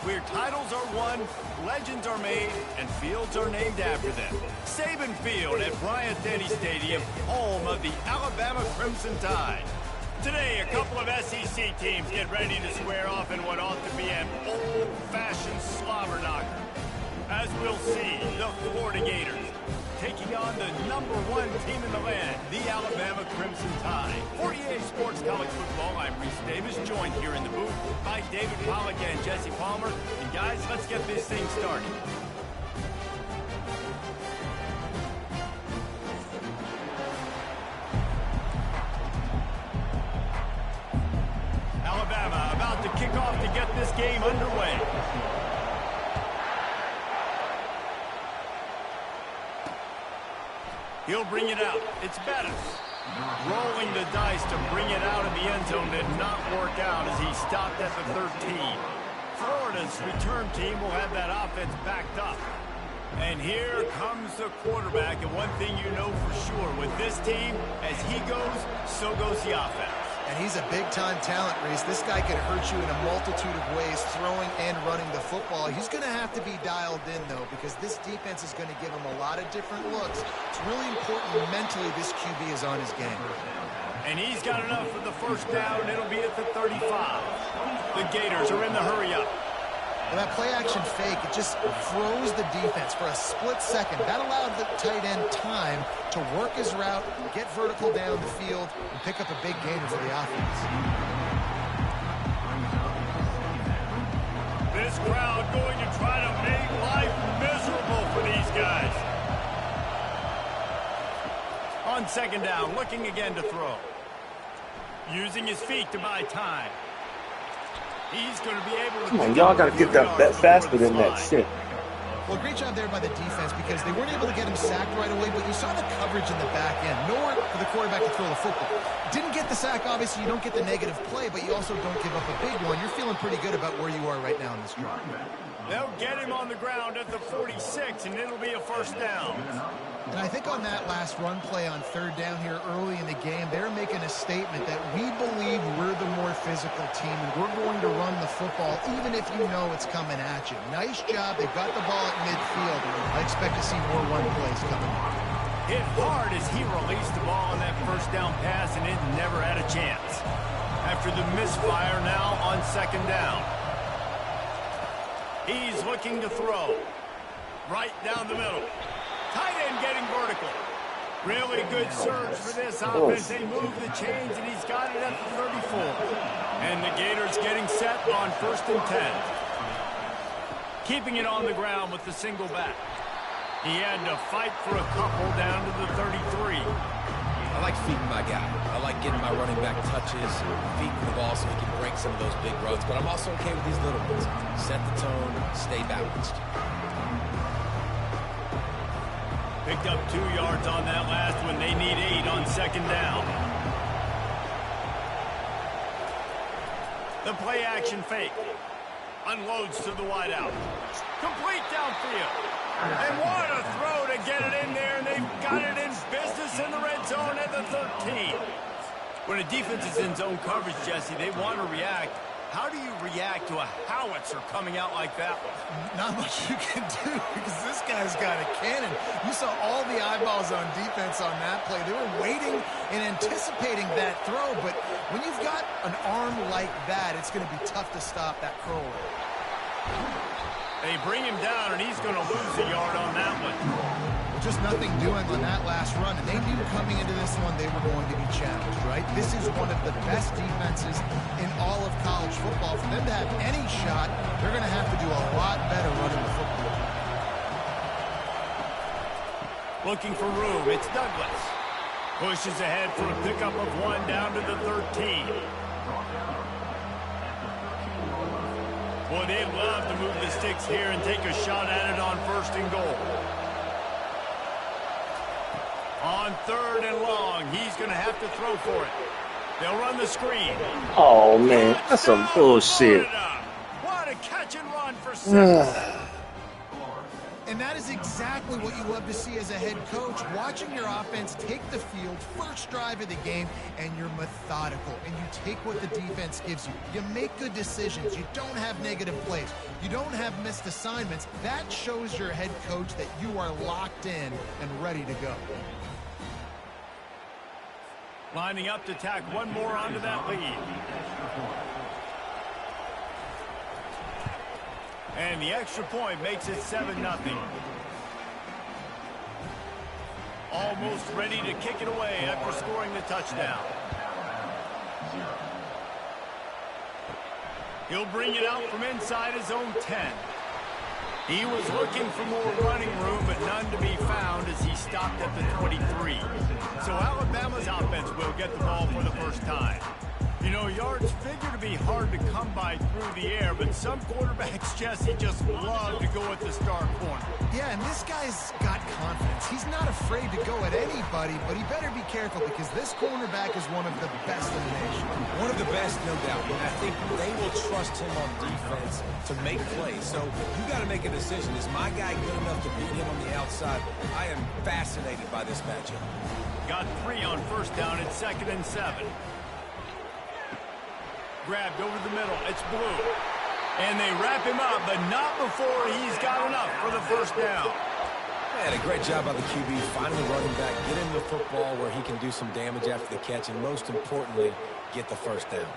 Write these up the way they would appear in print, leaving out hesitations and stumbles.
where titles are won, legends are made, and fields are named after them. Saban Field at Bryant-Denny Stadium, home of the Alabama Crimson Tide. Today, a couple of SEC teams get ready to square off in what ought to be an old-fashioned slobber knocker. As we'll see, the Florida Gators taking on the #1 team in the land, the Alabama Crimson Tide. For EA Sports College Football, I'm Reese Davis, joined here in the booth by David Pollack and Jesse Palmer. And guys, let's get this thing started. Alabama about to kick off to get this game underway. He'll bring it out. It's Bettis. Rolling the dice to bring it out of the end zone did not work out as he stopped at the 13. Florida's return team will have that offense backed up. And here comes the quarterback. And one thing you know for sure, with this team, as he goes, so goes the offense. And he's a big-time talent, Reese. This guy can hurt you in a multitude of ways, throwing and running the football. He's going to have to be dialed in, though, because this defense is going to give him a lot of different looks. It's really important mentally this QB is on his game. And he's got enough for the first down. It'll be at the 35. The Gators are in the hurry-up. Well, that play-action fake, it just froze the defense for a split second. That allowed the tight end time to work his route, get vertical down the field, and pick up a big gainer for the offense. This crowd going to try to make life miserable for these guys. On second down, looking again to throw. Using his feet to buy time. He's going to be able to... Come on, y'all got to get that faster than that shit. Well, great job there by the defense because they weren't able to get him sacked right away, but you saw the coverage in the back end. Nowhere for the quarterback to throw the football. Didn't get the sack, obviously. You don't get the negative play, but you also don't give up a big one. You're feeling pretty good about where you are right now in this drive. They'll get him on the ground at the 46, and it'll be a first down. And I think on that last run play on third down here early in the game, they're making a statement that we believe we're the more physical team, and we're going to run the football even if you know it's coming at you. Nice job. They've got the ball at midfield. I expect to see more run plays coming. Hit hard as he released the ball on that first down pass, and it never had a chance. After the misfire now on second down. He's looking to throw. Right down the middle. Tight end getting vertical. Really good surge for this offense. They move the chains, and he's got it at the 34. And the Gators getting set on 1st and 10. Keeping it on the ground with the single back. He had to fight for a couple down to the 33. I like feeding my guy. I like getting my running back touches, feeding the ball so he can break some of those big runs. But I'm also okay with these little ones. Set the tone, stay balanced. Picked up 2 yards on that last one. They need 8 on second down. The play action fake. Unloads to the wideout. Complete downfield. And what a throw to get it in there, and they've got it in business in the red zone at the 13. When a defense is in zone coverage, Jesse, they want to react. How do you react to a howitzer coming out like that one? Not much you can do because this guy's got a cannon. You saw all the eyeballs on defense on that play. They were waiting and anticipating that throw, but when you've got an arm like that, it's going to be tough to stop that curl. They bring him down, and he's going to lose a yard on that one. Well, just nothing doing on that last run, and they knew coming into this one they were going to be challenged, right? This is one of the best defenses in all of college football. For them to have any shot, they're going to have to do a lot better running the football. Looking for room, it's Douglas. Pushes ahead for a pickup of 1 down to the 13. Boy, they'd love to move the sticks here and take a shot at it on 1st and goal. On 3rd and long, he's going to have to throw for it. They'll run the screen. Oh, man, that's some bullshit. What a catch and run for 6. And that is exactly what you love to see as a head coach, watching your offense take the field, first drive of the game, and you're methodical, and you take what the defense gives you. You make good decisions. You don't have negative plays. You don't have missed assignments. That shows your head coach that you are locked in and ready to go. Lining up to tack one more onto that lead. And the extra point makes it 7-0. Almost ready to kick it away after scoring the touchdown. He'll bring it out from inside his own 10. He was looking for more running room, but none to be found as he stopped at the 23. So Alabama's offense will get the ball for the first time. You know, yards figure to be hard to come by through the air, but some quarterbacks, Jesse, just love to go at the star corner. Yeah, and this guy's got confidence. He's not afraid to go at anybody, but he better be careful because this cornerback is one of the best in the nation. One of the best, no doubt. And I think they will trust him on defense to make plays. So you got to make a decision. Is my guy good enough to beat him on the outside? I am fascinated by this matchup. Got 3 on first down at 2nd and 7. Grabbed over the middle. It's Blue. And they wrap him up, but not before he's got enough for the first down. Man, a great job by the QB, finding the running back, get him the football where he can do some damage after the catch, and most importantly, get the first down.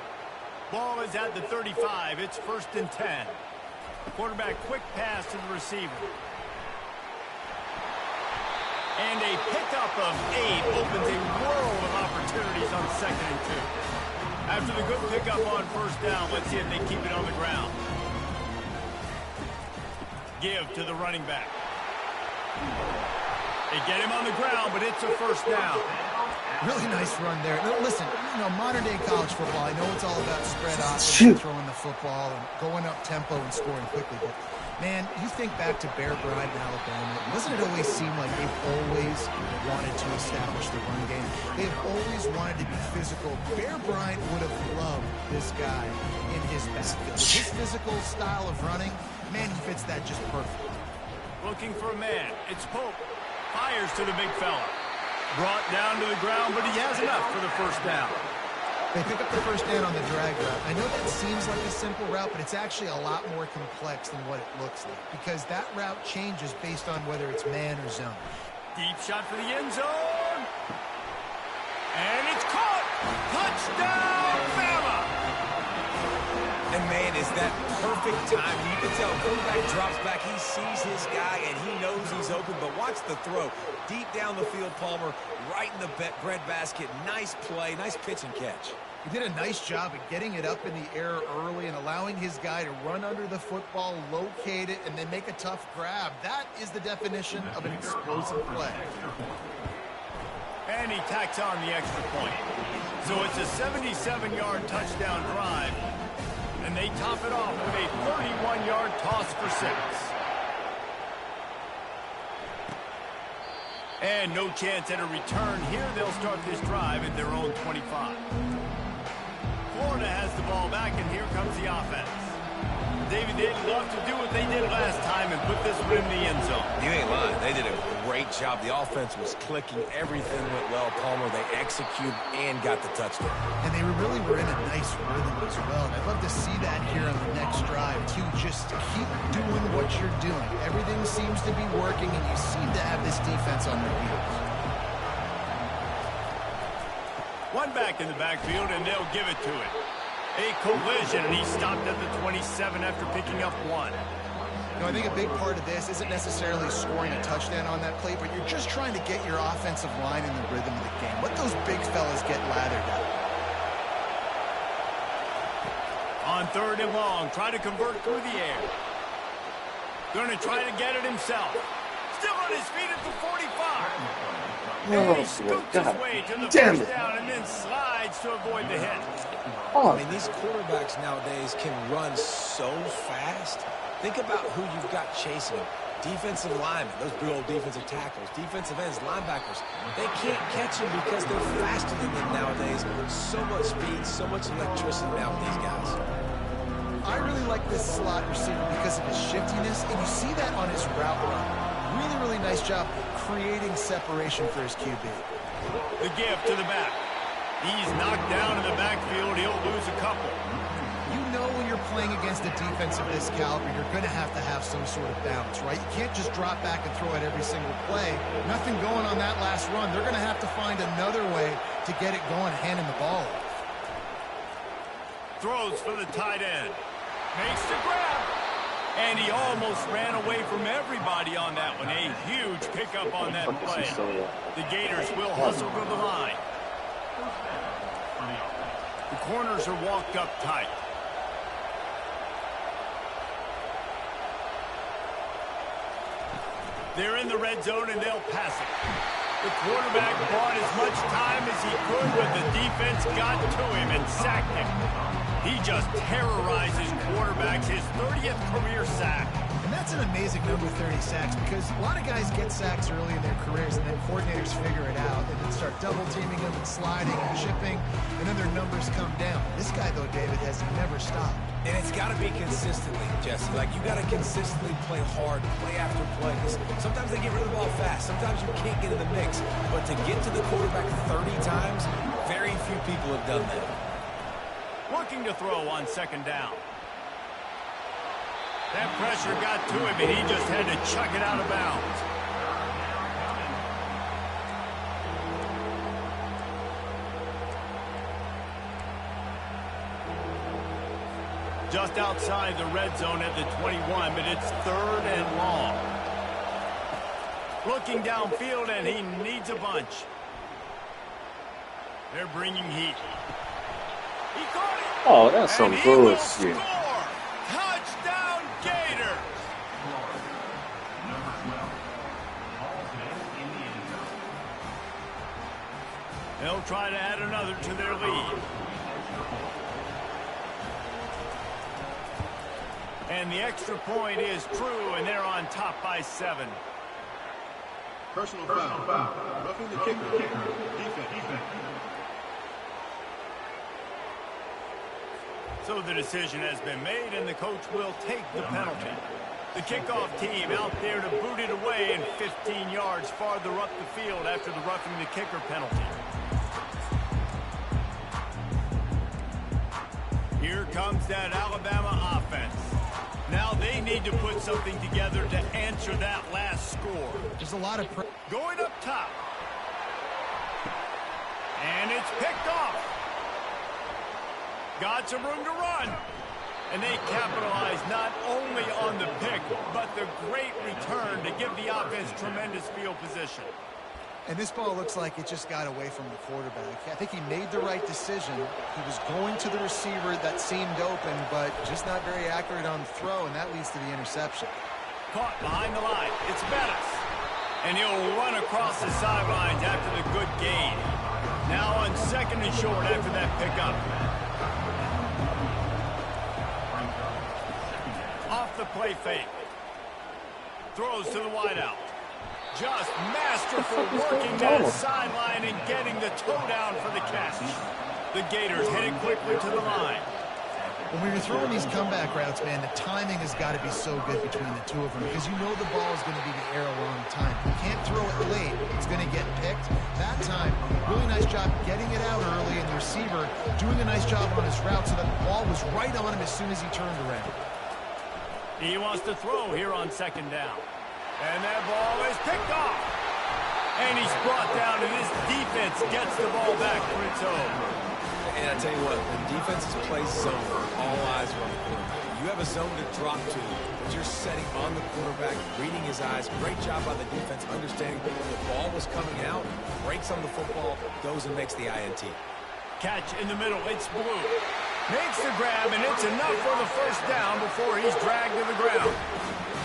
Ball is at the 35. It's 1st and 10. Quarterback quick pass to the receiver. And a pickup of 8 opens a world of opportunities on 2nd and 2. After the good pickup on first down, let's see if they keep it on the ground. Give to the running back. They get him on the ground, but it's a first down. Really nice run there. Listen, you know, modern-day college football, I know it's all about spread offense and throwing the football and going up tempo and scoring quickly, but, man, you think back to Bear Bryant in Alabama, doesn't it always seem like they've always wanted to establish the run game? They've always wanted to be physical. Bear Bryant would have loved this guy in his backfield. His physical style of running, man, he fits that just perfect. Looking for a man. It's Pope. Fires to the big fella. Brought down to the ground, but he has enough for the first down. They pick up the first down on the drag route. I know that seems like a simple route, but it's actually a lot more complex than what it looks like because that route changes based on whether it's man or zone. Deep shot for the end zone. And it's caught. Touchdown, Bama. And, man, is that perfect time. You can tell quarterback drops back. He sees his guy, and he knows he's open. But watch the throw. Deep down the field, Palmer, right in the bread basket. Nice play, nice pitch and catch. He did a nice job of getting it up in the air early and allowing his guy to run under the football, locate it, and then make a tough grab. That is the definition of an explosive play. And he tacks on the extra point. So it's a 77-yard touchdown drive. And they top it off with a 31-yard toss for 6. And no chance at a return here. They'll start this drive at their own 25. Florida has the ball back, and here comes the offense. David, they'd love to do what they did last time and put this one in the end zone. You ain't lying. They did a great job. The offense was clicking. Everything went well. Palmer, they executed and got the touchdown. And they really were in a nice rhythm as well. And I'd love to see that here on the next drive, too. Just keep doing what you're doing. Everything seems to be working, and you seem to have this defense on their heels. One back in the backfield, and they'll give it to him. A collision, and he stopped at the 27 after picking up 1. You know, I think a big part of this isn't necessarily scoring a touchdown on that play, but you're just trying to get your offensive line in the rhythm of the game. Let those big fellas get lathered up. On 3rd and long, try to convert through the air. Going to try to get it himself. Still on his feet at the 45. And he scoots his way to the first down and then slides to avoid the hit. I mean, these quarterbacks nowadays can run so fast. Think about who you've got chasing them. Defensive linemen, those big old defensive tackles, defensive ends, linebackers. They can't catch them because they're faster than them nowadays. So much speed, so much electricity now with these guys. I really like this slot receiver because of his shift. messiness, and you see that on his route run. Really, really nice job creating separation for his QB. The give to the back. He's knocked down in the backfield. He'll lose a couple. You know when you're playing against a defense of this caliber, you're going to have some sort of balance, right? You can't just drop back and throw it every single play. Nothing going on that last run. They're going to have to find another way to get it going, handing the ball off. Throws for the tight end. Makes the grab. And he almost ran away from everybody on that one. A huge pickup on that play. The Gators will hustle to the line. The corners are walked up tight. They're in the red zone, and they'll pass it. The quarterback bought as much time as he could, but the defense got to him and sacked him. He just terrorizes quarterbacks, his 30th career sack. And that's an amazing number, 30 sacks, because a lot of guys get sacks early in their careers, and then coordinators figure it out, and then start double-teaming them and sliding and chipping, and then their numbers come down. This guy, though, David, has never stopped. And it's got to be consistently, Jesse. Like, you got to consistently play hard, play after play. Sometimes they get rid of the ball fast. Sometimes you can't get in the mix. But to get to the quarterback 30 times, very few people have done that. Looking to throw on second down. That pressure got to him, and he just had to chuck it out of bounds. Just outside the red zone at the 21, but it's 3rd and long. Looking downfield, and he needs a bunch. They're bringing heat. He caught it. Oh, that's some bullshit. Touchdown, Gators. They'll try to add another to their lead. And the extra point is true, and they're on top by 7. Personal foul. Roughing the kicker. Defense. So the decision has been made, and the coach will take the penalty. The kickoff team out there to boot it away and 15 yards farther up the field after the roughing the kicker penalty. Here comes that Alabama offense. Now they need to put something together to answer that last score. There's a lot of going up top. And it's picked off. Got some room to run. And they capitalize not only on the pick, but the great return to give the offense tremendous field position. And this ball looks like it just got away from the quarterback. I think he made the right decision. He was going to the receiver that seemed open, but just not very accurate on the throw, and that leads to the interception. Caught behind the line. It's Bettis. And he'll run across the sidelines after the good gain. Now on 2nd and short after that pickup. Off the play fake. Throws to the wideout. Just masterful working that sideline and getting the toe down for the catch. The Gators headed quickly to the line. When you're throwing these comeback routes, man, the timing has got to be so good between the two of them because you know the ball is going to be the arrow on time. You can't throw it late. It's going to get picked. That time, really nice job getting it out early, and the receiver doing a nice job on his route so that the ball was right on him as soon as he turned around. He wants to throw here on 2nd down. And that ball is picked off. And he's brought down, and his defense gets the ball back for its own. And I tell you what, when defenses play zone, all eyes are on the quarterback. You have a zone to drop to, but you're setting on the quarterback, reading his eyes. Great job by the defense, understanding when the ball was coming out, breaks on the football, goes and makes the INT. Catch in the middle, it's Blue. Makes the grab, and it's enough for the 1st down before he's dragged to the ground.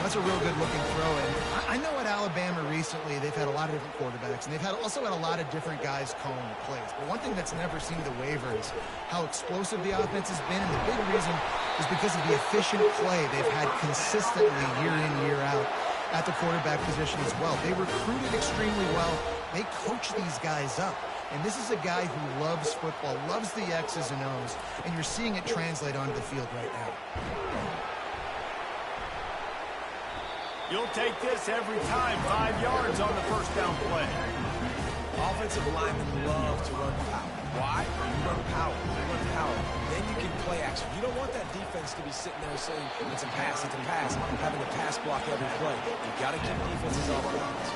That's a real good-looking throw. And I know at Alabama recently they've had a lot of different quarterbacks, and they've also had a lot of different guys calling the plays. But one thing that's never seemed to waver is how explosive the offense has been, and the big reason is because of the efficient play they've had consistently year in, year out at the quarterback position as well. They recruited extremely well. They coach these guys up. And this is a guy who loves football, loves the X's and O's, and you're seeing it translate onto the field right now. You'll take this every time. 5 yards on the first down play. Offensive linemen love to run power. Why? You run power. You run power. Then you can play action. You don't want that defense to be sitting there saying, it's a pass, having to pass block every play. You got to keep defenses off balance.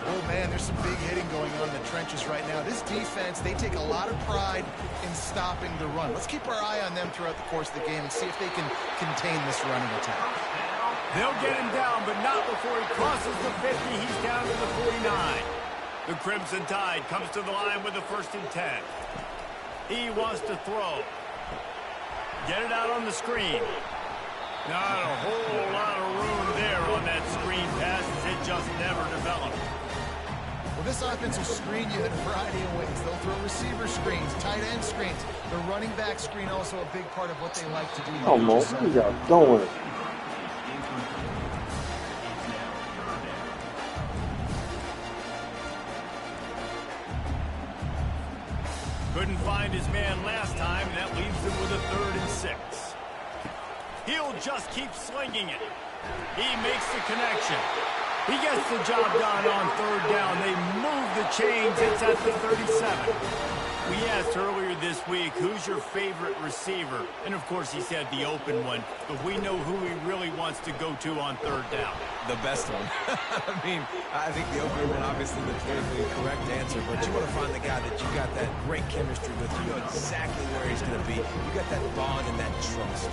Oh, man, there's some big hitting going on in the trenches right now. This defense, they take a lot of pride in stopping the run. Let's keep our eye on them throughout the course of the game and see if they can contain this running attack. They'll get him down, but not before he crosses the 50. He's down to the 49. The Crimson Tide comes to the line with the 1st and 10. He wants to throw. Get it out on the screen. Not a whole lot of room there on that screen pass. It just never developed. Well, this offense will screen you in a variety of ways. They'll throw receiver screens, tight end screens. The running back screen also a big part of what they like to do. Come on, what are y'all doing? Couldn't find his man last time, and that leaves him with a 3rd and 6. He'll just keep slinging it. He makes the connection. He gets the job done on 3rd down. They move the chains. It's at the 37. We asked earlier this week, who's your favorite receiver? And, of course, he said the open one. But we know who he really wants to go to on 3rd down. The best one. I think the open one, obviously, the politically correct answer. But you want to find the guy that you got that great chemistry with. You know exactly where he's going to be. You got that bond and that trust.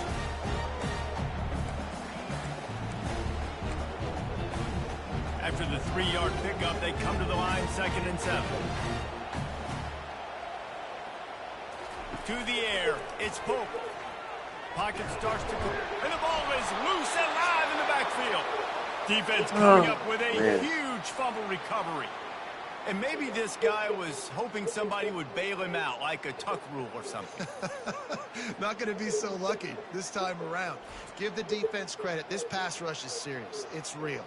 After the 3-yard pickup, they come to the line, 2nd and 7. To the air, it's Pope. Pocket starts to go, and the ball is loose and live in the backfield. Defense coming up with a huge fumble recovery. And maybe this guy was hoping somebody would bail him out, like a tuck rule or something. Not going to be so lucky this time around. Give the defense credit. This pass rush is serious. It's real.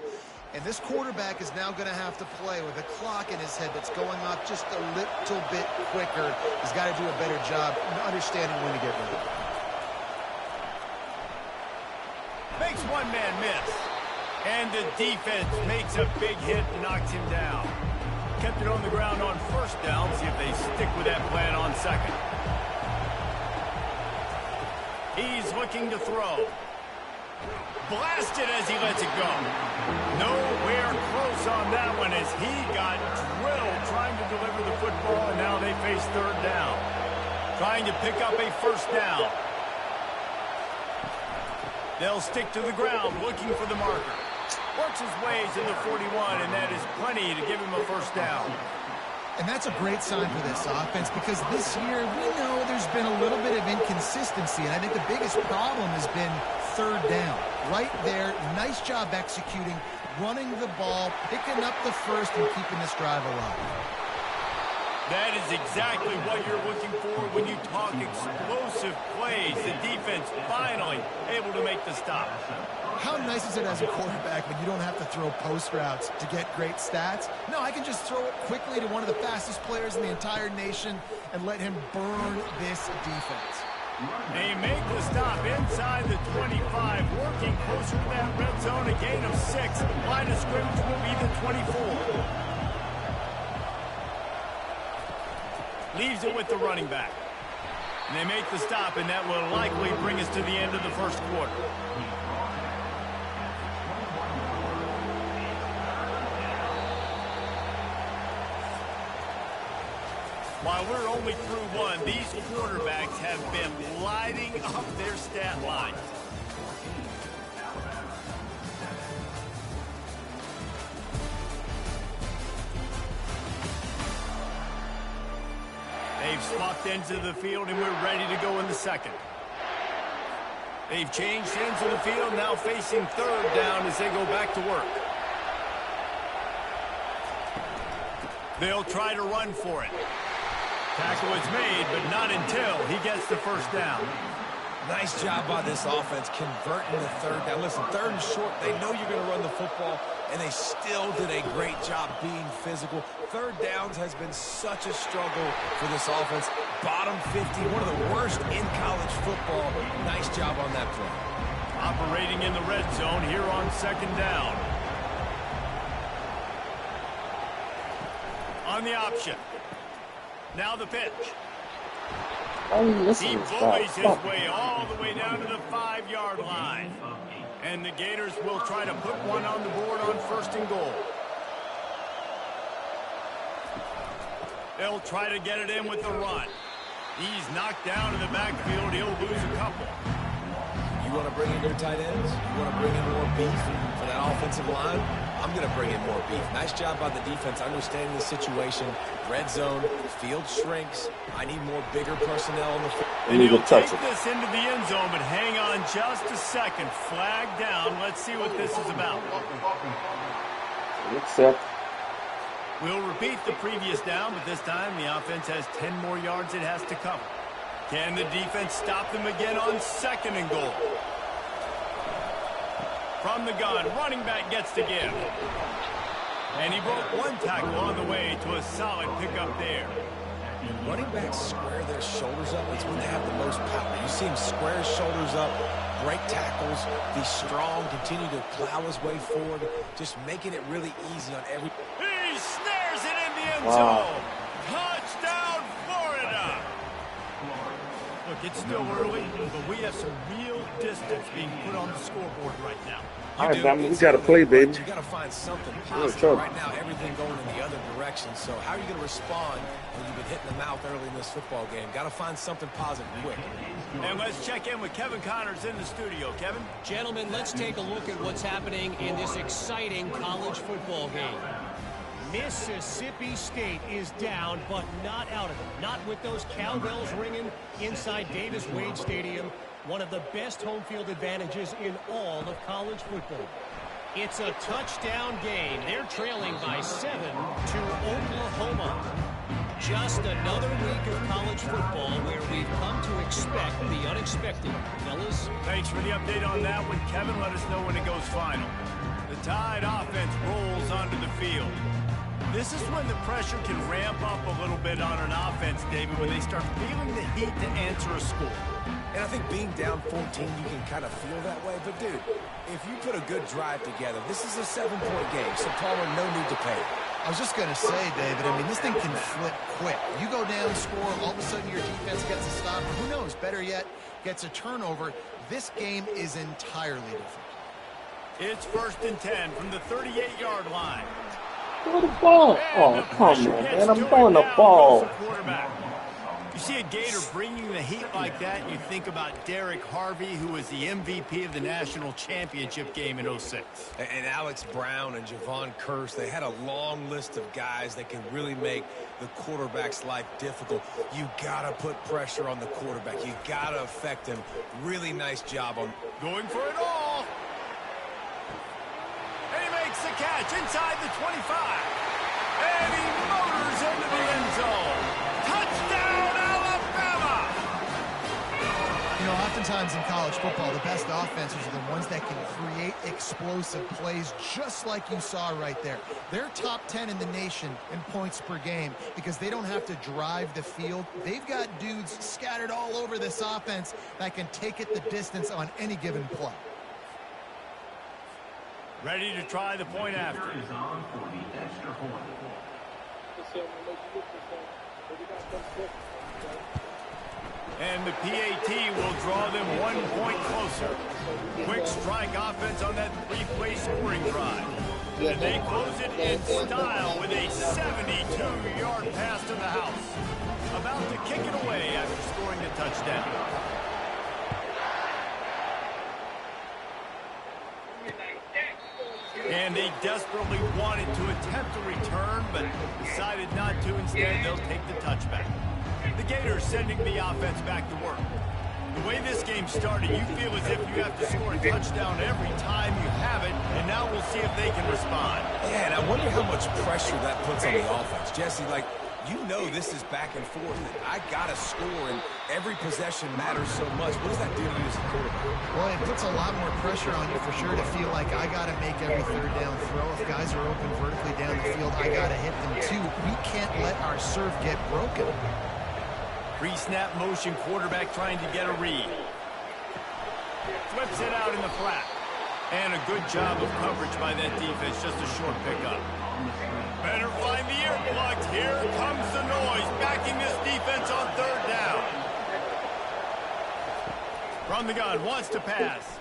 And this quarterback is now going to have to play with a clock in his head that's going off just a little bit quicker. He's got to do a better job understanding when to get rid of it. Makes one man miss. And the defense makes a big hit and knocks him down. Kept it on the ground on 1st down. See if they stick with that plan on 2nd. He's looking to throw. Blasted as he lets it go. Nowhere close on that one as he got drilled trying to deliver the football, and now they face 3rd down. Trying to pick up a 1st down. They'll stick to the ground looking for the marker. Works his way to the 41, and that is plenty to give him a 1st down. And that's a great sign for this offense because this year we know there's been a little bit of inconsistency, and I think the biggest problem has been 3rd down. Right there, nice job executing, running the ball, picking up the 1st, and keeping this drive alive. That is exactly what you're looking for when you talk explosive plays. The defense finally able to make the stop. How nice is it as a quarterback when you don't have to throw post routes to get great stats? No, I can just throw it quickly to one of the fastest players in the entire nation and let him burn this defense. They make the stop inside the 25, working closer to that red zone, a gain of 6. Line of scrimmage will be the 24. Leaves it with the running back. And they make the stop, and that will likely bring us to the end of the 1st quarter. While we're only through one, these quarterbacks have been lighting up their stat line. They've swapped ends of the field, and we're ready to go in the 2nd. They've changed ends of the field, now facing 3rd down as they go back to work. They'll try to run for it. Tackle is made, but not until he gets the 1st down. Nice job by this offense converting the 3rd down. Listen, 3rd and short, they know you're going to run the football, and they still did a great job being physical. 3rd downs has been such a struggle for this offense. Bottom 50, one of the worst in college football. Nice job on that play. Operating in the red zone here on second down. On the option. Now the pitch. He bullies his way all the way down to the 5-yard line. And the Gators will try to put one on the board on first and goal. They'll try to get it in with the run. He's knocked down in the backfield. He'll lose a couple. You want to bring in your tight ends? You want to bring in more beef for that offensive line? I'm going to bring in more beef. Nice job by the defense understanding the situation. Red zone, field shrinks. I need more bigger personnel on the field. And he'll take this into the end zone, but hang on just a second. Flag down. Let's see what this is about. Accept. We'll repeat the previous down, but this time the offense has 10 more yards it has to cover. Can the defense stop them again on second and goal? From the gun, running back gets the give. And he broke one tackle on the way to a solid pickup there. When running backs square their shoulders up, it's when they have the most power. You see him square his shoulders up, break tackles, be strong, continue to plow his way forward, just making it really easy on every... He snares it in the end zone. Touchdown, Florida. Look, it's still early, but we have some real distance being put on the scoreboard right now. All right, Bama, we got to play, baby. You got to find something positive. Right now, everything going in the other direction. So how are you going to respond when you've been hit in the mouth early in this football game? Got to find something positive quick. And let's check in with Kevin Connors in the studio. Kevin? Gentlemen, let's take a look at what's happening in this exciting college football game. Mississippi State is down, but not out of it. Not with those cowbells ringing inside Davis-Wade Stadium. One of the best home field advantages in all of college football. It's a touchdown game. They're trailing by 7 to Oklahoma. Just another week of college football where we've come to expect the unexpected. Fellas? Thanks for the update on that one, Kevin. Let us know when it goes final. The Tide offense rolls onto the field. This is when the pressure can ramp up a little bit on an offense, David, when they start feeling the heat to answer a score. And I think being down 14, you can kind of feel that way. But, dude, if you put a good drive together, this is a 7-point game, so Palmer, no need to pay. I was just going to say, David, I mean, this thing can flip quick. You go down, score, all of a sudden your defense gets a stop. Or who knows, better yet, gets a turnover. This game is entirely different. It's 1st and 10 from the 38-yard line. Throw the ball. Oh, come on, man. I'm throwing the ball. You see a Gator bringing the heat like that, you think about Derek Harvey, who was the MVP of the national championship game in 06. And Alex Brown and Javon Curse, they had a long list of guys that can really make the quarterback's life difficult. You got to put pressure on the quarterback. You got to affect him. Really nice job on going for it all. And he makes the catch inside the 25. And he motors into the end zone. Touchdown, Alabama! You know, oftentimes in college football, the best offenses are the ones that can create explosive plays, just like you saw right there. They're top 10 in the nation in points per game because they don't have to drive the field. They've got dudes scattered all over this offense that can take it the distance on any given play. Ready to try the point after. And the PAT will draw them 1 point closer. Quick strike offense on that 3-play scoring drive. And they close it in style with a 72-yard pass to the house. About to kick it away after scoring a touchdown. And they desperately wanted to attempt a return, but decided not to. Instead, they'll take the touchback. The Gators sending the offense back to work. The way this game started, you feel as if you have to score a touchdown every time you have it, and now we'll see if they can respond. Yeah, and I wonder how much pressure that puts on the offense. Jesse, like, you know this is back and forth. I got to score, and every possession matters so much. What does that do to you as a quarterback? Well, it puts a lot more pressure on you for sure to feel like I got to make every third down throw. If guys are open vertically down the field, I got to hit them too. We can't let our serve get broken. Pre-snap motion, quarterback trying to get a read. Flips gets it out in the flat. And a good job of coverage by that defense, just a short pickup. Better find the earplugs. Here comes the noise, backing this defense on third down. From the gun, wants to pass.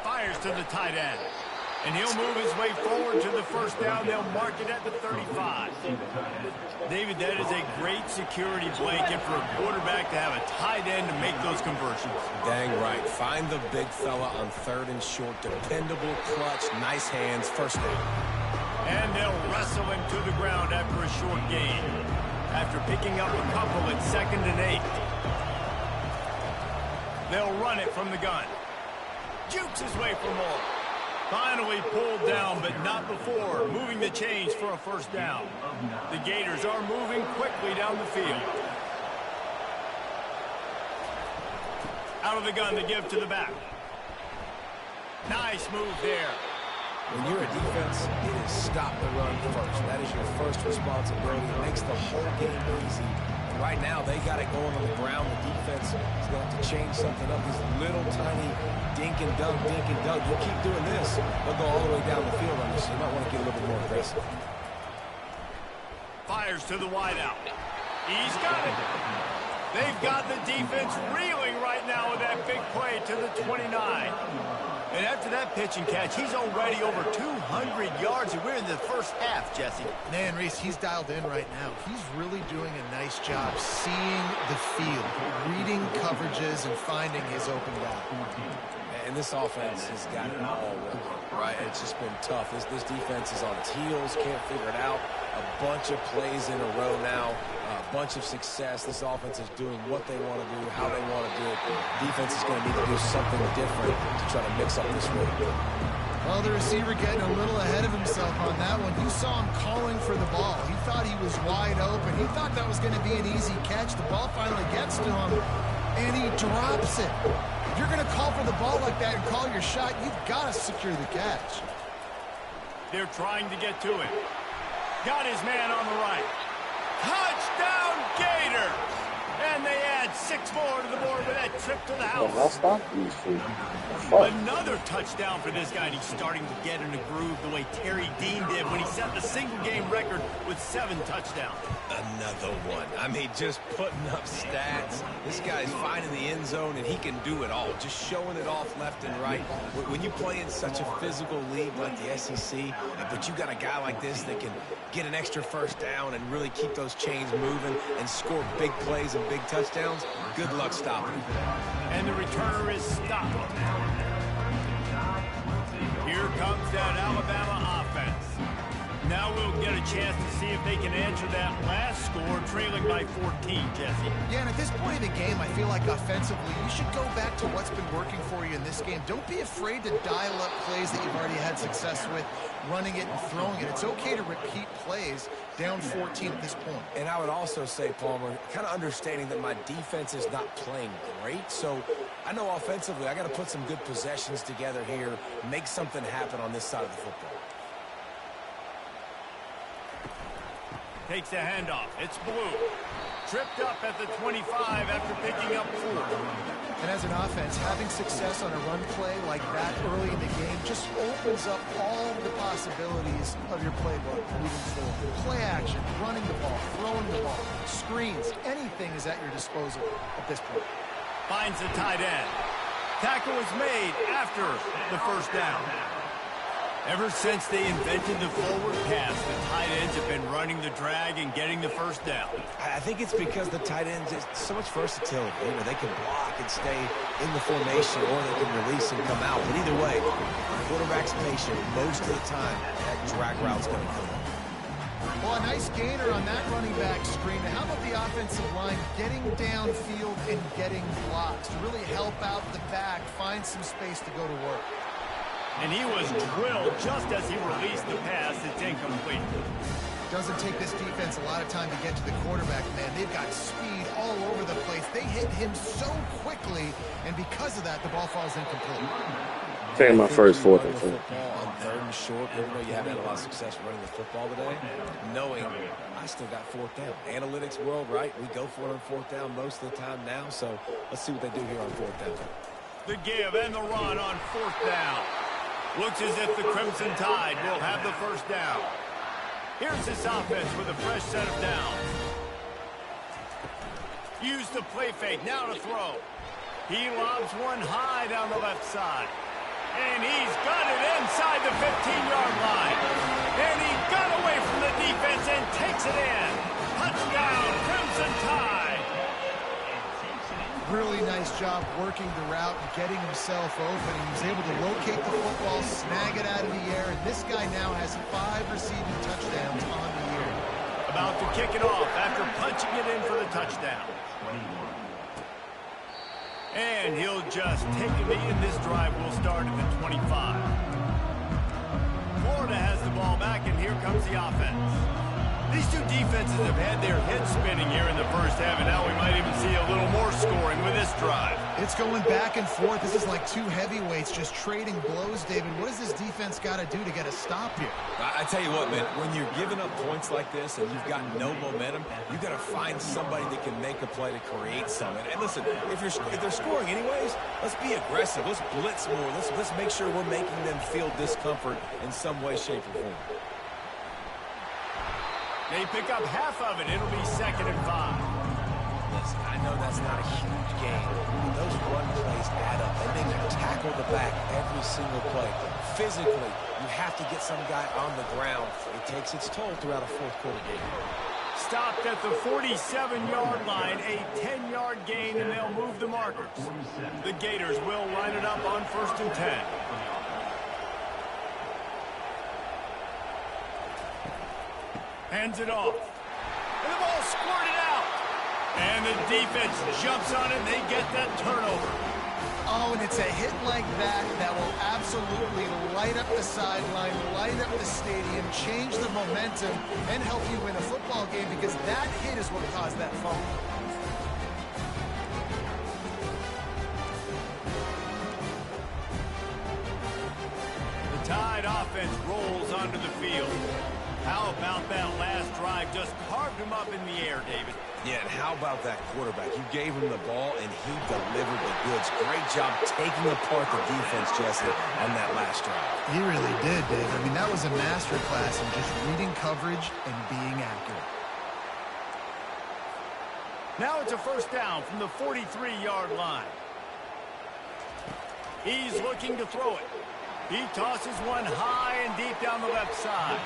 Fires to the tight end. And he'll move his way forward to the first down. They'll mark it at the 35. David, that is a great security blanket for a quarterback to have a tight end to make those conversions. Dang right. Find the big fella on third and short. Dependable, clutch, nice hands, first down. And they'll wrestle him to the ground after a short gain. After picking up a couple at 2nd and 8. They'll run it from the gun. Jukes his way for more. Finally pulled down, but not before. Moving the chains for a first down. The Gators are moving quickly down the field. Out of the gun to give to the back. Nice move there. When you're a defense, it is stop the run first. That is your first responsibility. It makes the whole game easy. And right now, they got it going on the ground. The defense is going to have to change something up. These little tiny dink and dunk, dink and dunk. You keep doing this, they'll go all the way down the field on this. So you might want to get a little bit more aggressive. Fires to the wideout. He's got it. They've got the defense reeling right now with that big play to the 29. And after that pitch and catch, he's already over 200 yards, and we're in the first half, Jesse. Man, Reese, he's dialed in right now. He's really doing a nice job seeing the field, reading coverages, and finding his open guy. And this offense has got it all working, right? It's just been tough. This defense is on its heels, can't figure it out. A bunch of plays in a row now, a bunch of success. This offense is doing what they want to do, how they want to do it. Defense is going to need to do something different to try to mix up this rhythm. Well, the receiver getting a little ahead of himself on that one. You saw him calling for the ball. He thought he was wide open. He thought that was going to be an easy catch. The ball finally gets to him, and he drops it. If you're going to call for the ball like that and call your shot, you've got to secure the catch. They're trying to get to it. Got his man on the right. Touchdown, Gator! And they add 6 more to the board with that trip to the house. I'll stop these two. Another touchdown for this guy, and he's starting to get in a groove the way Terry Dean did when he set the single-game record with 7 touchdowns. Another one. I mean, just putting up stats. This guy's finding the end zone, and he can do it all. Just showing it off left and right. When you play in such a physical league like the SEC, but you got a guy like this that can get an extra first down and really keep those chains moving and score big plays and big touchdowns, good luck stopping him. And the returner is stopped. Here comes that Alabama offense. Now we'll get a chance to see if they can answer that last score, trailing by 14, Jesse. Yeah, and at this point in the game, I feel like offensively, you should go back to what's been working for you in this game. Don't be afraid to dial up plays that you've already had success with, running it and throwing it. It's okay to repeat plays down 14 at this point. And I would also say, Palmer, kind of understanding that my defense is not playing great, so I know offensively I got to put some good possessions together here, make something happen on this side of the football. Takes a handoff. It's Blue. Tripped up at the 25 after picking up 4. And as an offense, having success on a run play like that early in the game just opens up all the possibilities of your playbook moving forward. Play action, running the ball, throwing the ball, screens, anything is at your disposal at this point. Finds the tight end. Tackle is made after the first down. Ever since they invented the forward pass, the tight ends have been running the drag and getting the first down. I think it's because the tight ends is so much versatility. You know, they can block and stay in the formation, or they can release and come out. But either way, the quarterback's patient most of the time. That drag route's going to come up. Well, a nice gainer on that running back screen. How about the offensive line getting downfield and getting blocks to really help out the back, find some space to go to work? And he was drilled just as he released the pass. It's incomplete. Doesn't take this defense a lot of time to get to the quarterback, man. They've got speed all over the place. They hit him so quickly, and because of that, the ball falls incomplete. Taking my first 4th and 2. On third and short, even though you haven't had a lot of success running the football today, knowing I still got 4th down. Analytics world, right? We go for it on 4th down most of the time now, so let's see what they do here on 4th down. The give and the run on 4th down. Looks as if the Crimson Tide will have the first down. Here's this offense with a fresh set of downs. Use the play fake, now to throw. He lobs one high down the left side. And he's got it inside the 15-yard line. And he got away from the defense and takes it in. Touchdown, Crimson Tide. Really nice job working the route and getting himself open. He was able to locate the football, snag it out of the air, and this guy now has 5 receiving touchdowns on the year. About to kick it off after punching it in for the touchdown. And he'll just take a knee, and this drive will start at the 25. Florida has the ball back, and here comes the offense. These two defenses have had their heads spinning here in the first half, and now we might even see a little more scoring with this drive. It's going back and forth. This is like two heavyweights just trading blows, David. What does this defense got to do to get a stop here? I tell you what, man, when you're giving up points like this and you've got no momentum, you got to find somebody that can make a play to create something. And listen, if they're scoring anyways, let's be aggressive. Let's blitz more. Let's make sure we're making them feel discomfort in some way, shape, or form. They pick up half of it. It'll be 2nd and 5. Listen, I know that's not a huge game, but those run plays add up. They make you tackle the back every single play. Physically, you have to get some guy on the ground. It takes its toll throughout a fourth-quarter game. Stopped at the 47-yard line, a 10-yard gain, and they'll move the markers. The Gators will line it up on 1st and 10. Hands it off. And the ball squirted out. And the defense jumps on it, and they get that turnover. Oh, and it's a hit like that that will absolutely light up the sideline, light up the stadium, change the momentum, and help you win a football game, because that hit is what caused that fumble. The Tide offense rolls onto the field. How about that last drive? Just carved him up in the air, David. Yeah, and how about that quarterback? You gave him the ball, and he delivered the goods. Great job taking apart the defense, Jesse, on that last drive. He really did, Dave. I mean, that was a masterclass in just reading coverage and being accurate. Now it's a first down from the 43-yard line. He's looking to throw it. He tosses one high and deep down the left side.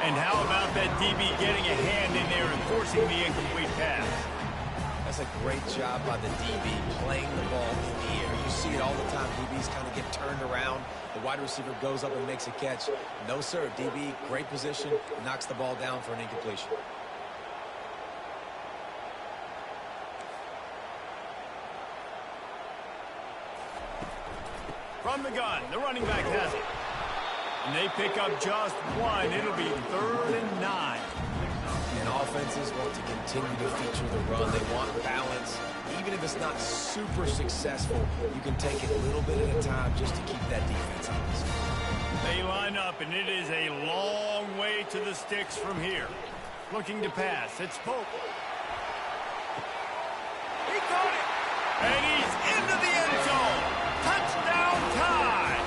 And how about that DB getting a hand in there and forcing the incomplete pass? That's a great job by the DB playing the ball in the air. You see it all the time. DBs kind of get turned around. The wide receiver goes up and makes a catch. No, sir. DB, great position, knocks the ball down for an incompletion. From the gun, the running back has it. And they pick up just one. It'll be 3rd and 9. And offenses want to continue to feature the run. They want balance. Even if it's not super successful, you can take it a little bit at a time just to keep that defense honest. They line up, and it is a long way to the sticks from here. Looking to pass. It's Pope. He caught it. And he's into the end zone. Touchdown Tide!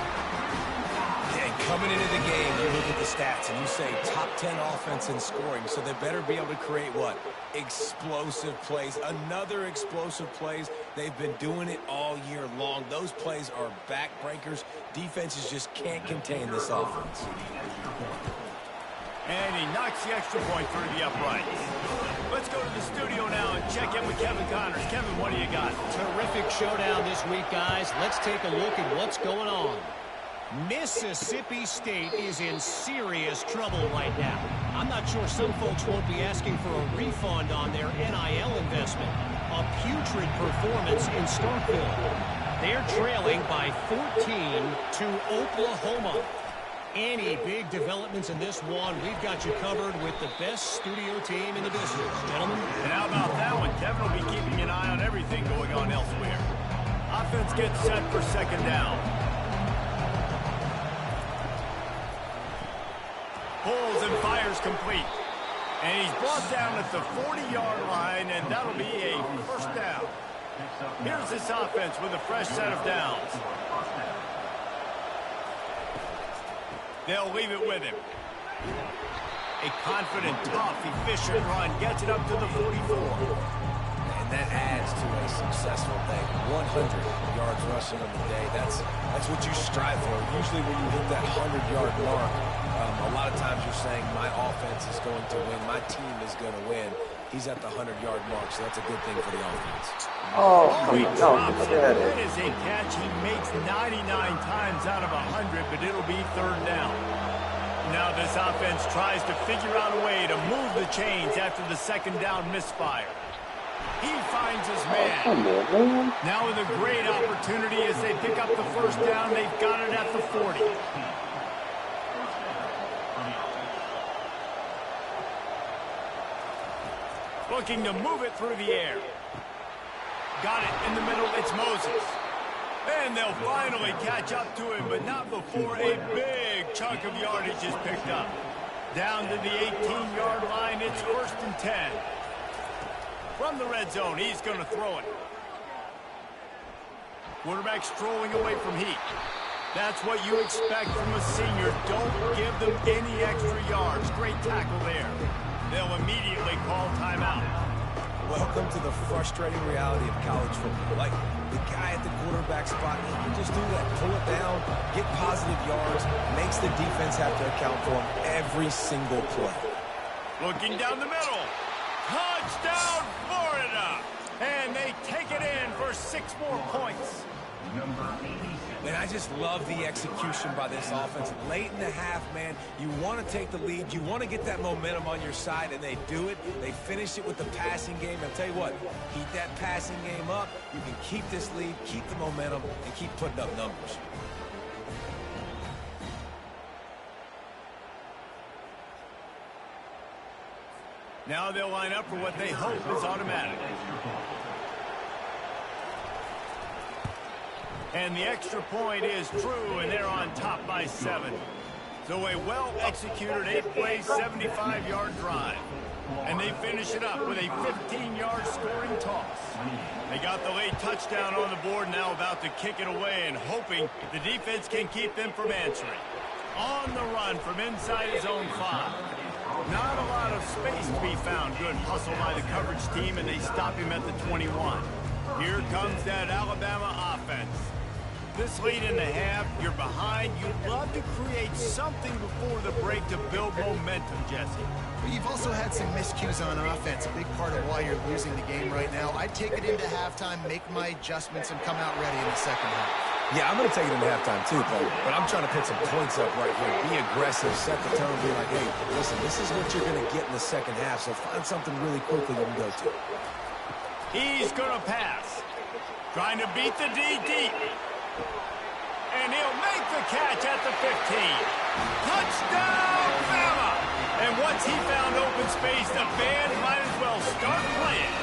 And coming into the game, you look at the stats and you say top 10 offense in scoring, so they better be able to create what? Explosive plays. Another explosive plays. They've been doing it all year long. Those plays are backbreakers. Defenses just can't contain this offense. And he knocks the extra point through the uprights. Let's go to the studio now and check in with Kevin Connors. Kevin, what do you got? Terrific showdown this week, guys. Let's take a look at what's going on. Mississippi State is in serious trouble right now. I'm not sure some folks won't be asking for a refund on their NIL investment. A putrid performance in Starkville. They're trailing by 14 to Oklahoma. Any big developments in this one, we've got you covered with the best studio team in the business, gentlemen. And how about that one? Kevin will be keeping an eye on everything going on elsewhere. Offense gets set for 2nd down. Pulls and fires complete. And he's brought down at the 40-yard line, and that'll be a first down. Here's this offense with a fresh set of downs. They'll leave it with him. A confident, tough, efficient run gets it up to the 44. And that adds to a successful day. 100 yards rushing on the day. That's what you strive for. Usually when you hit that 100-yard mark, a lot of times you're saying, my offense is going to win, my team is going to win. He's at the 100-yard mark, so that's a good thing for the offense. Oh, sweet. No, forget That it. is a catch he makes 99 times out of 100, but it'll be third down. Now this offense tries to figure out a way to move the chains after the second down misfire. He finds his man. Come on, man. Now with a great opportunity as they pick up the first down, they've got it at the 40. Looking to move it through the air. Got it in the middle, it's Moses. And they'll finally catch up to him, but not before a big chunk of yardage is picked up. Down to the 18-yard line, it's 1st and 10. From the red zone, he's going to throw it. Quarterback strolling away from heat. That's what you expect from a senior. Don't give them any extra yards. Great tackle there. They'll immediately call timeout. Welcome to the frustrating reality of college football. Like, the guy at the quarterback spot, he can just do that. Pull it down, get positive yards, makes the defense have to account for him every single play. Looking down the middle. Touchdown, Florida! And they take it in for 6 more points. And I just love the execution by this offense. Late in the half, man, you want to take the lead. You want to get that momentum on your side, and they do it. They finish it with the passing game. I'll tell you what, keep that passing game up. You can keep this lead, keep the momentum, and keep putting up numbers. Now they'll line up for what they hope is automatic. And the extra point is true, and they're on top by 7. So a well-executed 8-play, 75-yard drive. And they finish it up with a 15-yard scoring toss. They got the late touchdown on the board, now about to kick it away and hoping the defense can keep them from answering. On the run from inside his own 5. Not a lot of space to be found. Good hustle by the coverage team, and they stop him at the 21. Here comes that Alabama offense. This lead in the half, you're behind. You'd love to create something before the break to build momentum, Jesse. But you've also had some miscues on offense, a big part of why you're losing the game right now. I'd take it into halftime, make my adjustments, and come out ready in the second half. Yeah, I'm going to take it into halftime too, Paul. But I'm trying to put some points up right here. Be aggressive, set the tone, be like, hey, listen, this is what you're going to get in the second half, so find something really quickly you can go to. He's going to pass. Trying to beat the D deep. And he'll make the catch at the 15. Touchdown, Bama! And once he found open space, the band might as well start playing.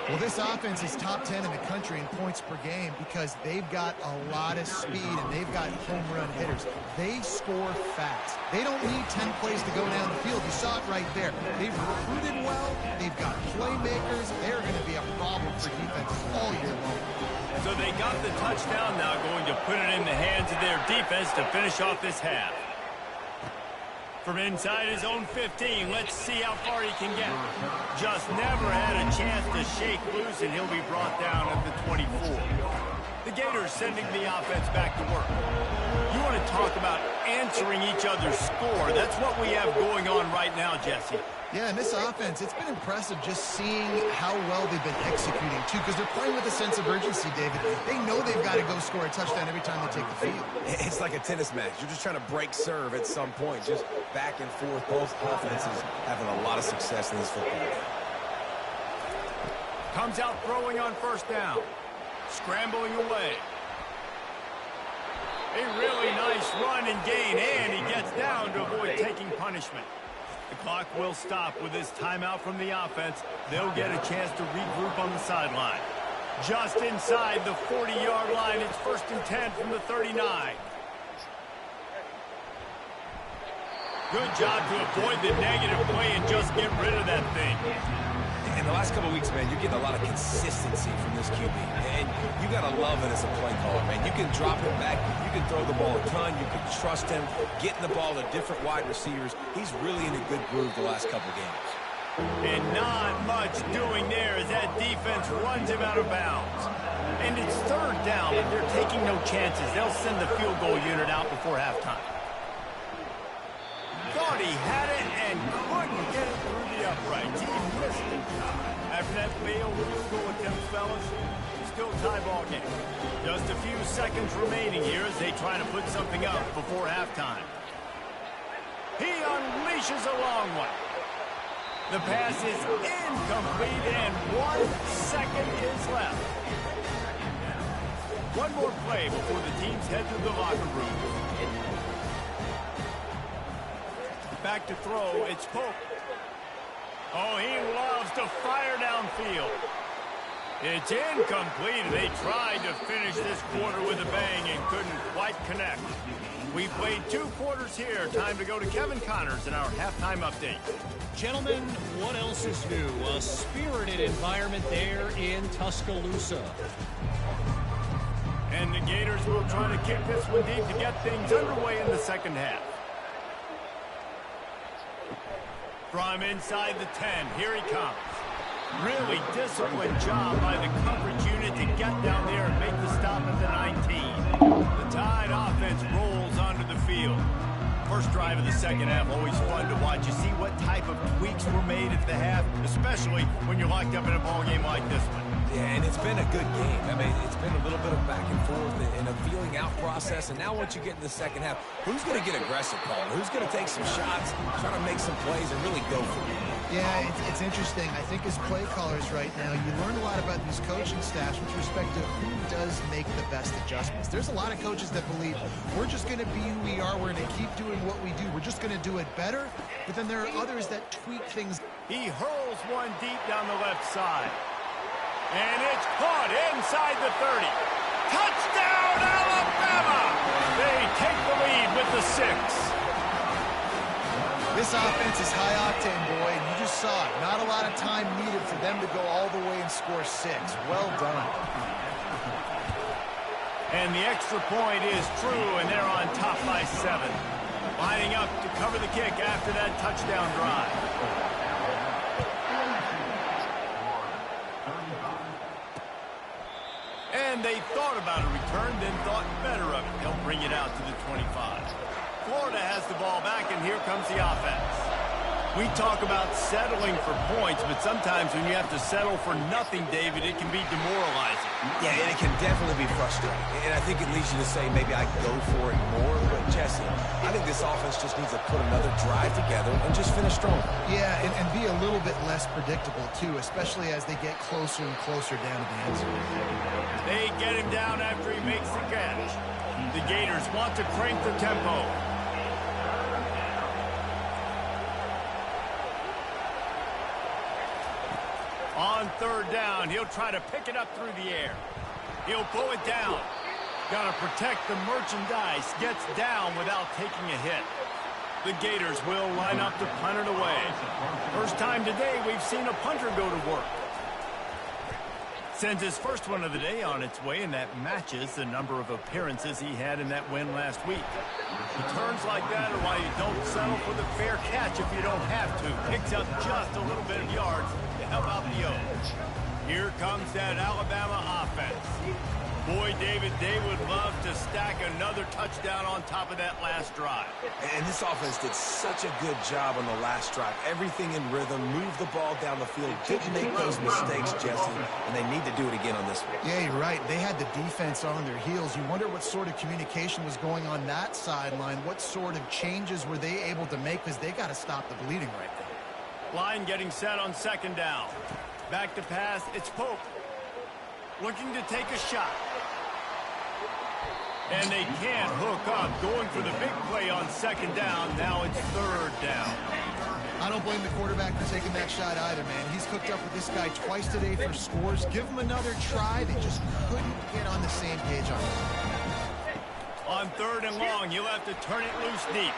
Well, this offense is top 10 in the country in points per game because they've got a lot of speed and they've got home run hitters. They score fast. They don't need 10 plays to go down the field. You saw it right there. They've recruited well. They've got playmakers. They're going to be a problem for defenses all year long. So they got the touchdown, now going to put it in the hands of their defense to finish off this half. From inside his own 15, let's see how far he can get. Just never had a chance to shake loose, and he'll be brought down at the 24. The Gators sending the offense back to work. You want to talk about answering each other's score. That's what we have going on right now, Jesse. Yeah, and this offense, it's been impressive just seeing how well they've been executing, too, because they're playing with a sense of urgency, David. They know they've got to go score a touchdown every time they take the field. It's like a tennis match. You're just trying to break serve at some point, just back and forth. Both offenses having a lot of success in this football game. Comes out throwing on first down. Scrambling away. A really nice run and gain, and he gets down to avoid taking punishment. The clock will stop with this timeout from the offense. They'll get a chance to regroup on the sideline. Just inside the 40-yard line, it's 1st and 10 from the 39. Good job to avoid the negative play and just get rid of that thing. And the last couple of weeks, man, you're getting a lot of consistency from this QB. And you got to love it as a play caller, man. You can drop him back. You can throw the ball a ton. You can trust him, getting the ball to different wide receivers. He's really in a good groove the last couple of games. And not much doing there as that defense runs him out of bounds. And it's third down, but they're taking no chances. They'll send the field goal unit out before halftime. Thought he had it and couldn't get it through the uprights. He missed it. After that failed field goal attempt, fellas, still tie ball game. Just a few seconds remaining here as they try to put something up before halftime. He unleashes a long one. The pass is incomplete and 1 second is left. One more play before the teams head to the locker room. Back to throw, it's Pope. Oh, he loves to fire downfield. It's incomplete. They tried to finish this quarter with a bang and couldn't quite connect. We played 2 quarters here. Time to go to Kevin Connors in our halftime update. Gentlemen, what else is new? A spirited environment there in Tuscaloosa. And the Gators will try to kick this one deep to get things underway in the second half. From inside the 10, here he comes. Really disciplined job by the coverage unit to get down there and make the stop at the 19. The Tide offense rolls onto the field. First drive of the second half, always fun to watch. You see what type of tweaks were made at the half, especially when you're locked up in a ball game like this one. Yeah, and it's been a good game. I mean, it's been a little bit of back and forth and a feeling out process. And now once you get in the second half, who's going to get aggressive, Paul? Who's going to take some shots, try to make some plays, and really go for it? Yeah, it's interesting. I think as play callers right now, you learn a lot about these coaching staffs with respect to who does make the best adjustments. There's a lot of coaches that believe we're just going to be who we are. We're going to keep doing what we do. We're just going to do it better. But then there are others that tweak things. He hurls one deep down the left side. And it's caught inside the 30. Touchdown, Alabama! They take the lead with the 6. This offense is high octane, boy, and you just saw it. Not a lot of time needed for them to go all the way and score 6. Well done. And the extra point is true, and they're on top by 7. Lining up to cover the kick after that touchdown drive. And they thought about a return, then thought better of it. They'll bring it out to the 25. Florida has the ball back, and here comes the offense. We talk about settling for points, but sometimes when you have to settle for nothing, David, it can be demoralizing. Yeah, and it can definitely be frustrating. And I think it leads you to say maybe I go for it more. But, Jesse, I think this offense just needs to put another drive together and just finish strong. Yeah, and be a little bit less predictable, too, especially as they get closer and closer down to the end zone. They get him down after he makes the catch. The Gators want to crank the tempo. On third down, he'll try to pick it up through the air. He'll pull it down. Got to protect the merchandise. Gets down without taking a hit. The Gators will line up to punt it away. First time today we've seen a punter go to work. Sends his first one of the day on its way, and that matches the number of appearances he had in that win last week. Returns like that are why you don't settle for the fair catch if you don't have to. Picks up just a little bit of yards to help out the O's. Here comes that Alabama offense. Boy, David, they would love to stack another touchdown on top of that last drive. And this offense did such a good job on the last drive. Everything in rhythm, moved the ball down the field, didn't make those mistakes, Jesse, and they need to do it again on this one. Yeah, you're right. They had the defense on their heels. You wonder what sort of communication was going on that sideline. What sort of changes were they able to make, because they got to stop the bleeding right there. Line getting set on second down. Back to pass, it's Pope. Looking to take a shot. And they can't hook up. Going for the big play on second down. Now it's third down. I don't blame the quarterback for taking that shot either, man. He's hooked up with this guy twice today for scores. Give him another try. They just couldn't get on the same page on it. On third and long, you'll have to turn it loose deep.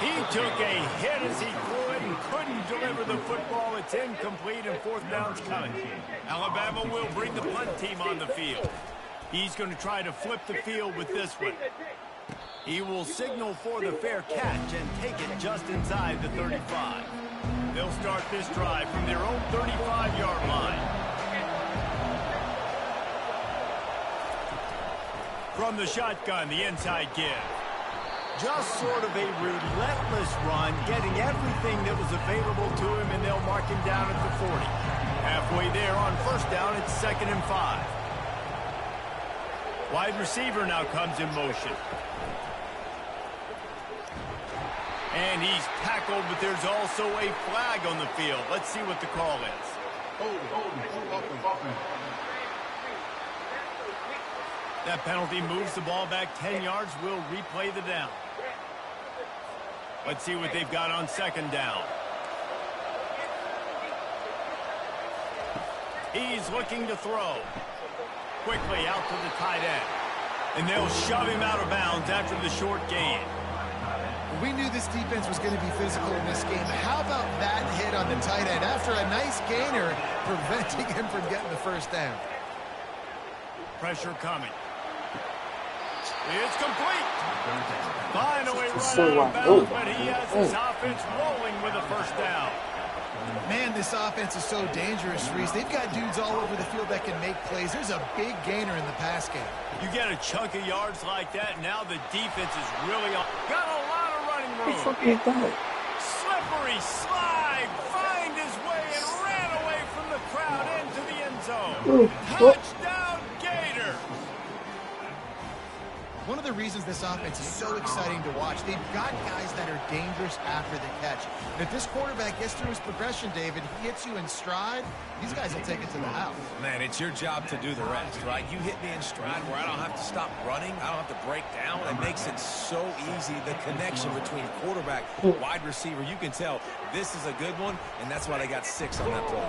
He took a hit as he threw it and couldn't deliver the football. It's incomplete and fourth down's coming. Alabama will bring the punt team on the field. He's going to try to flip the field with this one. He will signal for the fair catch and take it just inside the 35. They'll start this drive from their own 35-yard line. From the shotgun, the inside give. Just sort of a relentless run, getting everything that was available to him, and they'll mark him down at the 40. Halfway there on first down, it's 2nd and 5. Wide receiver now comes in motion. And he's tackled, but there's also a flag on the field. Let's see what the call is. That penalty moves the ball back 10 yards. We'll replay the down. Let's see what they've got on 2nd down. He's looking to throw. Quickly out to the tight end. And they'll shove him out of bounds after the short gain. We knew this defense was going to be physical in this game. How about that hit on the tight end after a nice gainer preventing him from getting the first down? Pressure coming. It's complete. Finally run So out of bounds, but he has his offense rolling with a first down. Man, this offense is so dangerous, Reese. They've got dudes all over the field that can make plays. There's a big gainer in the pass game. You get a chunk of yards like that, now the defense is really on. Got a lot of running room. What the fuck is that? Slippery slide, find his way and ran away from the crowd into the end zone. Touchdown, Gator. One of the reasons this offense is so exciting to watch, they've got guys that are dangerous after the catch. And if this quarterback gets through his progression, David, he hits you in stride, these guys will take it to the house. Man, it's your job to do the rest, right? You hit me in stride where I don't have to stop running. I don't have to break down. It makes it so easy, the connection between quarterback, wide receiver. You can tell this is a good one, and that's why they got 6 on that play.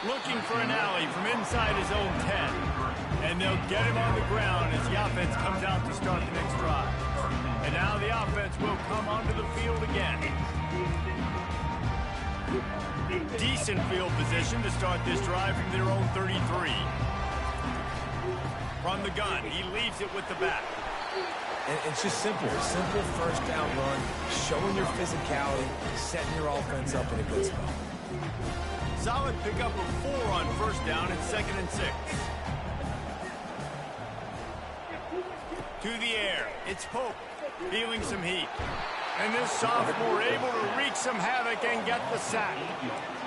Looking for an alley from inside his own 10. And they'll get him on the ground as the offense comes out to start the next drive. And now the offense will come onto the field again. Decent field position to start this drive from their own 33. From the gun, he leaves it with the back. And it's just simple. Simple first down run, showing your physicality, setting your offense up in a good spot. Solid pickup of 4 on first down and 2nd and 6. To the air, it's Pope, feeling some heat. And this sophomore able to wreak some havoc and get the sack.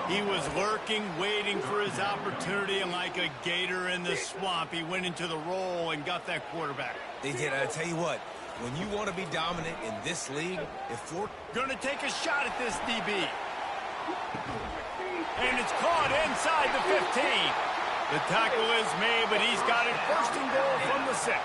He was lurking, waiting for his opportunity, and like a gator in the swamp, he went into the roll and got that quarterback. They did. I tell you what, when you want to be dominant in this league, if Florida... Gonna take a shot at this DB. And it's caught inside the 15. The tackle is made, but he's got it 1st and goal from the 6.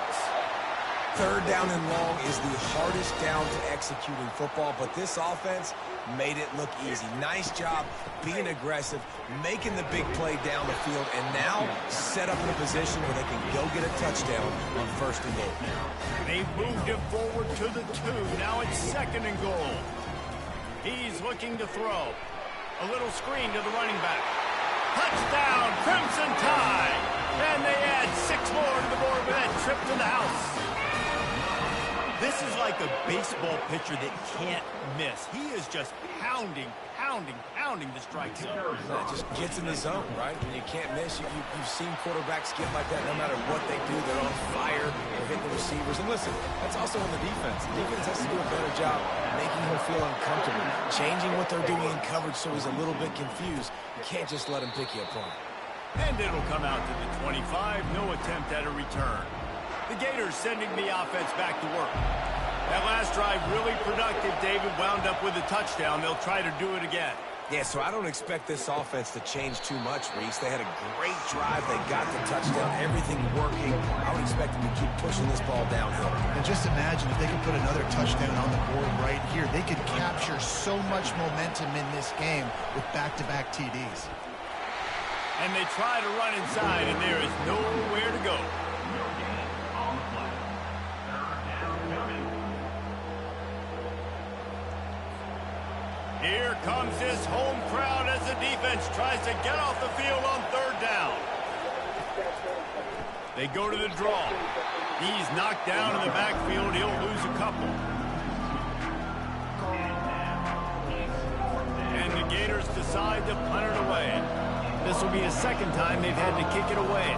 3rd down and long is the hardest down to execute in football, but this offense made it look easy. Nice job being aggressive, making the big play down the field, and now set up in a position where they can go get a touchdown on 1st and goal. They've moved it forward to the 2. Now it's 2nd and goal. He's looking to throw. A little screen to the running back. Touchdown, Crimson Tide! And they add 6 more to the board with that trip to the house. This is like a baseball pitcher that can't miss. He is just pounding the strike zone. That just gets in the zone, right? When you can't miss, you've seen quarterbacks get like that no matter what they do. They're on fire. They're hitting the receivers. And listen, that's also on the defense. The defense has to do a better job making him feel uncomfortable, changing what they're doing in coverage so he's a little bit confused. You can't just let him pick you apart. And it'll come out to the 25. No attempt at a return. The Gators sending the offense back to work. That last drive really productive. David wound up with a touchdown. They'll try to do it again. Yeah, so I don't expect this offense to change too much, Reese. They had a great drive. They got the touchdown. Everything working. I would expect them to keep pushing this ball downhill. And just imagine if they could put another touchdown on the board right here. They could capture so much momentum in this game with back-to-back TDs. And they try to run inside, and there is nowhere to go. Here comes this home crowd as the defense tries to get off the field on third down. They go to the draw. He's knocked down in the backfield. He'll lose a couple. And the Gators decide to punt it away. This will be the second time they've had to kick it away.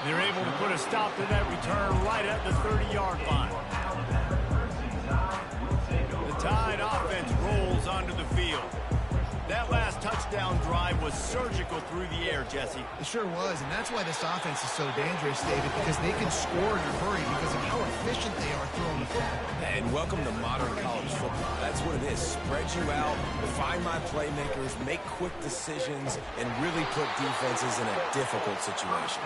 They're able to put a stop to that return right at the 30-yard line. The Tide offense rolls onto the field. That last touchdown drive was surgical through the air, Jesse. It sure was, and that's why this offense is so dangerous, David, because they can score in a hurry because of how efficient they are throwing the football. And welcome to modern college football. That's what it is. Spread you out, find my playmakers, make quick decisions, and really put defenses in a difficult situation.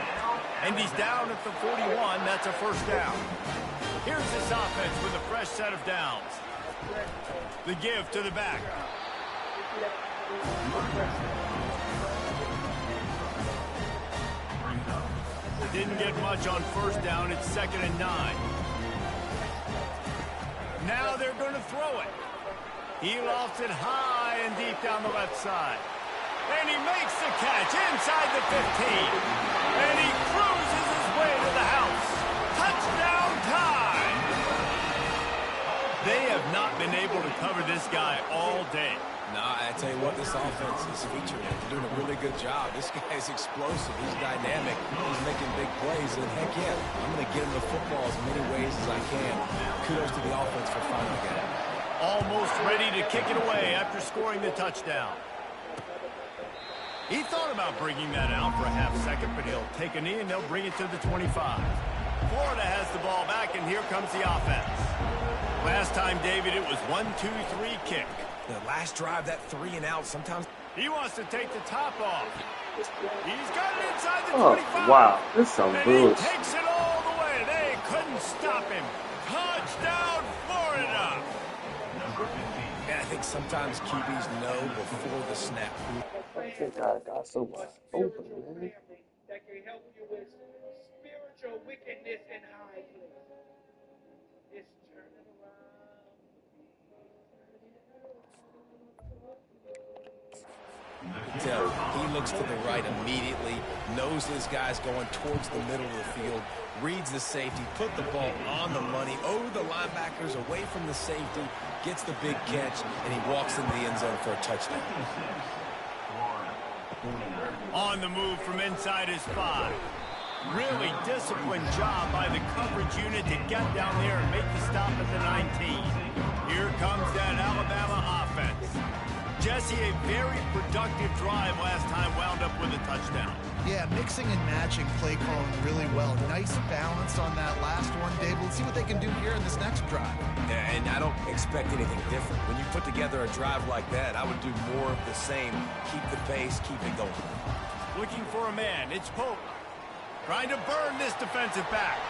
And he's down at the 41. That's a first down. Here's this offense with a fresh set of downs. The give to the back. Didn't get much on first down. It's 2nd and 9. Now they're going to throw it. He lofts it high and deep down the left side. And he makes the catch inside the 15. And he cruises his way to the house. Touchdown time! They have not been able to cover this guy all day. Nah, I tell you what, this offense is featuring. They're doing a really good job. This guy's explosive. He's dynamic. He's making big plays. And heck yeah, I'm going to get him the football as many ways as I can. Kudos to the offense for finally getting it. Almost ready to kick it away after scoring the touchdown. He thought about bringing that out for a half second, but he'll take a knee and they'll bring it to the 25. Florida has the ball back, and here comes the offense. Last time, David, it was 1-2-3 kick. The last drive, that 3 and out, sometimes... He wants to take the top off. He's got it inside the 25. Wow, this is some bullshit. He takes it all the way. They couldn't stop him. Touchdown, Florida. And I think sometimes QBs know before the snap. I think I got so much open, man. That can help you with spiritual wickedness in high places. It's turning around. He looks to the right immediately, knows this guy's going towards the middle of the field, reads the safety, put the ball on the money, over the linebackers, away from the safety, gets the big catch, and he walks into the end zone for a touchdown. On the move from inside his 5. Really disciplined job by the coverage unit to get down there and make the stop at the 19. Here comes that Alabama offense. Jesse, a very productive drive last time, wound up with a touchdown. Yeah, mixing and matching play calling really well. Nice balance on that last one, Dave. Let's see what they can do here in this next drive. And I don't expect anything different. When you put together a drive like that, I would do more of the same. Keep the pace, keep it going. Looking for a man. It's Pope. Trying to burn this defensive back.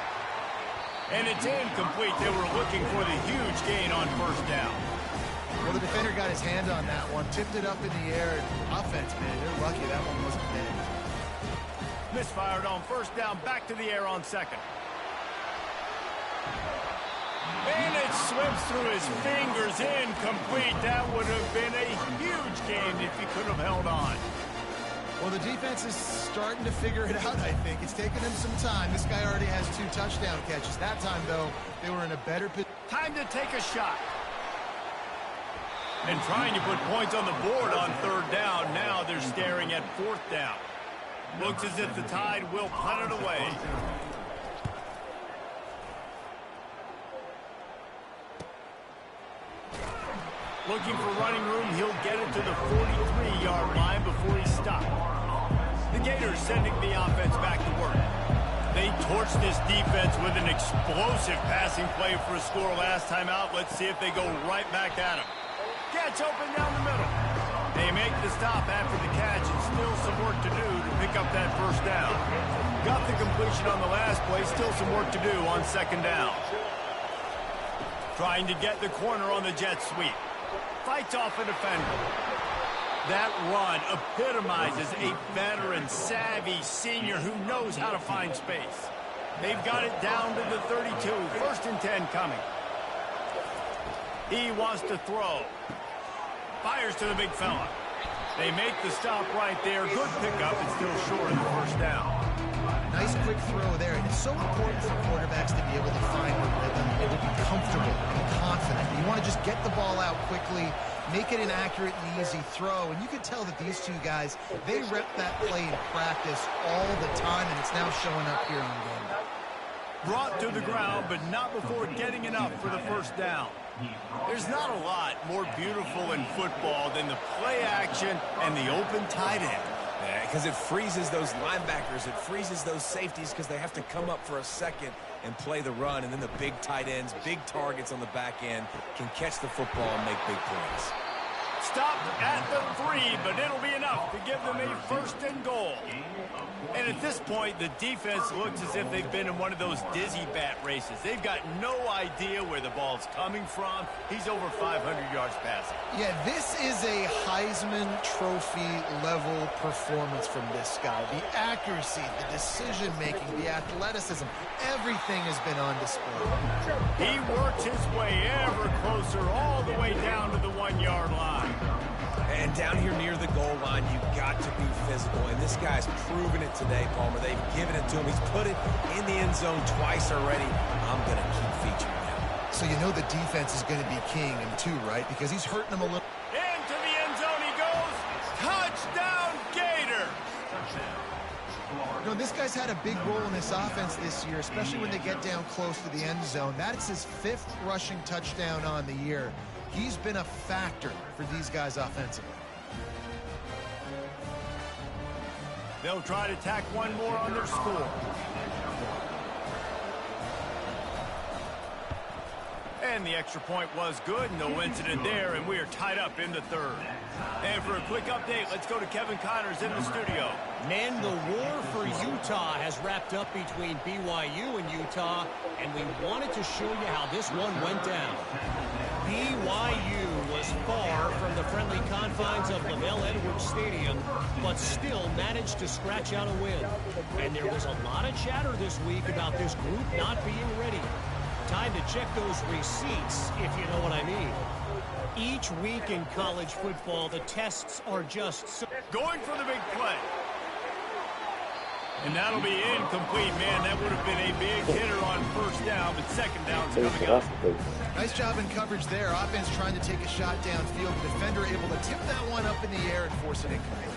And it's incomplete. They were looking for the huge gain on first down. Well, the defender got his hand on that one, tipped it up in the air. Offense, man, they're lucky that one wasn't big. Misfired on first down, back to the air on second. And it slips through his fingers, incomplete. That would have been a huge gain if he could have held on. Well, the defense is starting to figure it out, I think. It's taken him some time. This guy already has 2 touchdown catches. That time, though, they were in a better position. Time to take a shot. And trying to put points on the board on third down. Now they're staring at fourth down. Looks as if the Tide will punt it away. Looking for running room. He'll get it to the 43-yard line before he stopped. The Gators sending the offense back to work. They torched this defense with an explosive passing play for a score last time out. Let's see if they go right back at him. Catch open down the middle. They make the stop after the catch, and still some work to do to pick up that first down. Got the completion on the last play, still some work to do on second down. Trying to get the corner on the jet sweep. Fights off a defender. That run epitomizes a veteran, savvy senior who knows how to find space. They've got it down to the 32. 1st and 10 coming. He wants to throw. Fires to the big fella. They make the stop right there. Good pickup and still short of the 1st down. Nice quick throw there. And it's so important for quarterbacks to be able to find a rhythm and to be comfortable and confident. You want to just get the ball out quickly, make it an accurate and easy throw. And you can tell that these two guys, they rep that play in practice all the time, and it's now showing up here on game. Brought to the ground, but not before getting enough for the 1st down. There's not a lot more beautiful in football than the play action and the open tight end. Yeah, because it freezes those linebackers. It freezes those safeties because they have to come up for a second and play the run. And then the big tight ends, big targets on the back end can catch the football and make big plays. Stopped at the 3, but it'll be enough to give them a 1st and goal. And at this point, the defense looks as if they've been in one of those dizzy bat races. They've got no idea where the ball's coming from. He's over 500 yards passing. Yeah, this is a Heisman Trophy level performance from this guy. The accuracy, the decision-making, the athleticism, everything has been on display. He works his way ever closer all the way down to the 1-yard line. And down here near the goal line, you've got to be physical. And this guy's proven it today, Palmer. They've given it to him. He's put it in the end zone twice already. I'm going to keep featuring him. So you know the defense is going to be keying him too, right? Because he's hurting them a little. Into the end zone he goes. Touchdown, Gator. You know, this guy's had a big role in this offense this year, especially when they get down close to the end zone. That's his 5th rushing touchdown on the year. He's been a factor for these guys offensively. They'll try to tack one more on their score. And the extra point was good. No incident there, and we are tied up in the 3rd. And for a quick update, let's go to Kevin Connors in the studio. Men, the war for Utah has wrapped up between BYU and Utah, and we wanted to show you how this one went down. BYU was far from the friendly confines of LaVell Edwards Stadium, but still managed to scratch out a win. And there was a lot of chatter this week about this group not being ready. Time to check those receipts, if you know what I mean. Each week in college football, the tests are just so... Going for the big play. And that'll be incomplete, man. That would have been a big hitter on 1st down, but 2nd down's coming up. Nice job in coverage there. Offense trying to take a shot downfield. The defender able to tip that one up in the air and force it incomplete.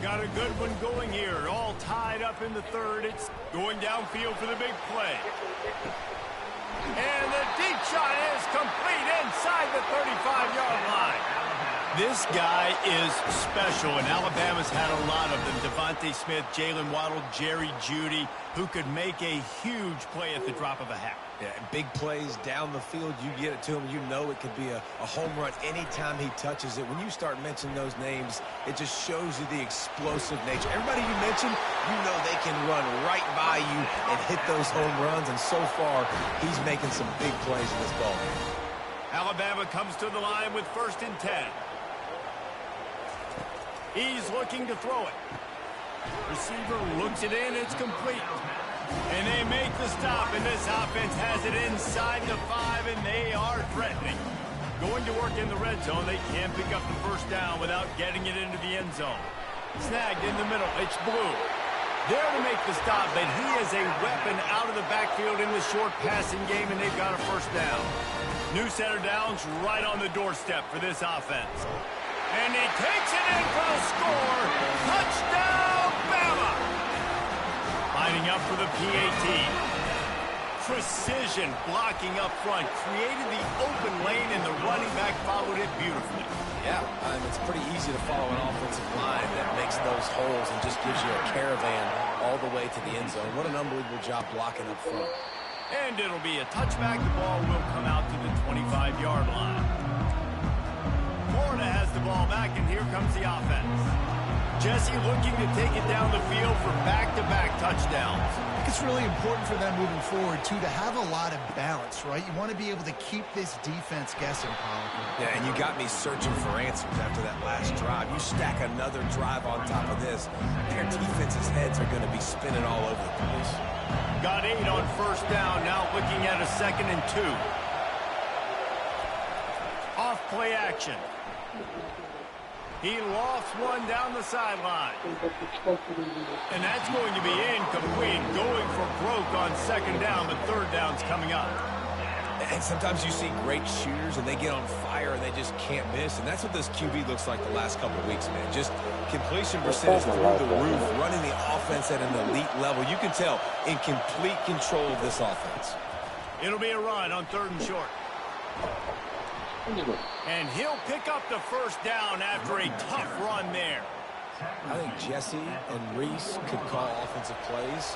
Got a good one going here. All tied up in the 3rd. It's going downfield for the big play. And the deep shot is complete inside the 35-yard line. This guy is special, and Alabama's had a lot of them. Devontae Smith, Jalen Waddle, Jerry Jeudy, who could make a huge play at the drop of a hat. Yeah, big plays down the field, you get it to him, you know it could be a home run anytime he touches it. When you start mentioning those names, it just shows you the explosive nature. Everybody you mentioned, you know they can run right by you and hit those home runs, and so far, he's making some big plays in this ball game. Alabama comes to the line with 1st and 10. He's looking to throw it. Receiver looks it in, it's complete. And they make the stop, and this offense has it inside the 5, and they are threatening. Going to work in the red zone, they can't pick up the 1st down without getting it into the end zone. Snagged in the middle, it's Blue. There to make the stop, but he is a weapon out of the backfield in the short passing game, and they've got a 1st down. New center downs right on the doorstep for this offense. And he takes it in for the score. Touchdown, Bama! Lining up for the PAT. Precision blocking up front. Created the open lane, and the running back followed it beautifully. Yeah, it's pretty easy to follow an offensive line that makes those holes and just gives you a caravan all the way to the end zone. What an unbelievable job blocking up front. And it'll be a touchback. The ball will come out to the 25-yard line. Florida has the ball back, and here comes the offense. Jesse looking to take it down the field for back-to-back touchdowns. I think it's really important for them moving forward, too, to have a lot of balance, right? You want to be able to keep this defense guessing, Pollock. Yeah, and you got me searching for answers after that last drive. You stack another drive on top of this, their defense's heads are going to be spinning all over the place. Got 8 on first down, now looking at a 2nd and 2. Off play action. He lofts one down the sideline. And that's going to be incomplete, going for broke on 2nd down, but 3rd down's coming up. And sometimes you see great shooters, and they get on fire, and they just can't miss. And that's what this QB looks like the last couple of weeks, man. Just completion percentage through the roof, running the offense at an elite level. You can tell in complete control of this offense. It'll be a run on 3rd and short. And he'll pick up the first down after a tough run there. I think Jesse and Reese could call offensive plays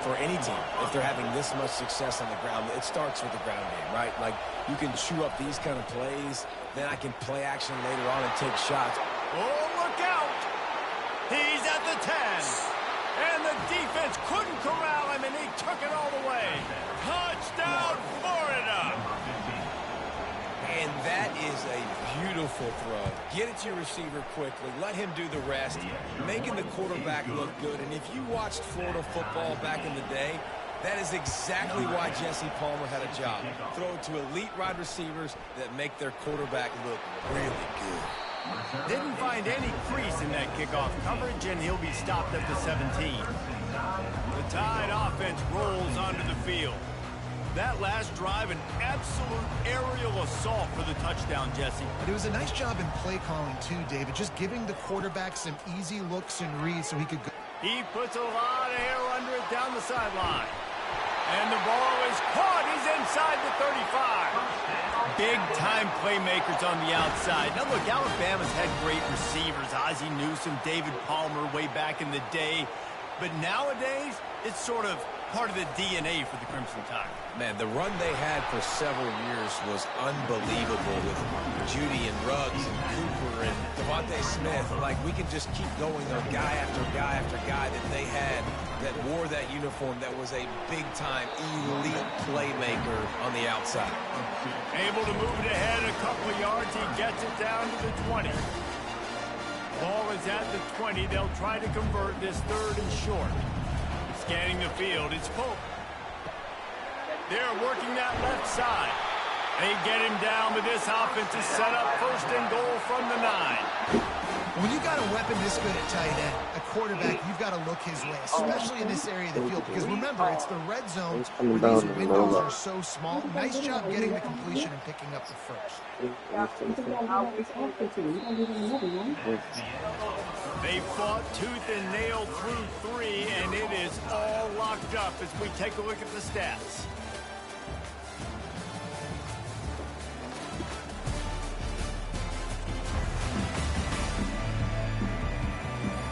for any team if they're having this much success on the ground. It starts with the ground game, right? Like, you can chew up these kind of plays, then I can play action later on and take shots. Oh, look out! He's at the 10. And the defense couldn't corral him, and he took it all the way. Touchdown, Florida! And that is a beautiful throw. Get it to your receiver quickly. Let him do the rest. Making the quarterback look good. And if you watched Florida football back in the day, that is exactly why Jesse Palmer had a job. Throw it to elite wide receivers that make their quarterback look really good. Didn't find any crease in that kickoff coverage, and he'll be stopped at the 17. The Tide offense rolls onto the field. That last drive, an absolute aerial assault for the touchdown, Jesse. But it was a nice job in play calling, too, David, just giving the quarterback some easy looks and reads so he could go. He puts a lot of air under it down the sideline. And the ball is caught. He's inside the 35. Big-time playmakers on the outside. Now, look, Alabama's had great receivers. Ozzie Newsome, David Palmer way back in the day. But nowadays, it's sort of part of the DNA for the Crimson Tide. Man, the run they had for several years was unbelievable with Judy and Ruggs and Cooper and Devontae Smith. Like, we can just keep going on guy after guy after guy that they had that wore that uniform that was a big-time elite playmaker on the outside. Able to move it ahead a couple of yards. He gets it down to the 20. Ball is at the 20. They'll try to convert this 3rd and short. Scanning the field, it's Pope. They're working that left side. They get him down, but this offense is set up 1st and goal from the 9. When you got a weapon this good at tight end, a quarterback, you've got to look his way, especially in this area of the field. Because remember, it's the red zone where these windows are so small. Nice job getting the completion and picking up the first. They fought tooth and nail through 3, and it is all locked up as we take a look at the stats.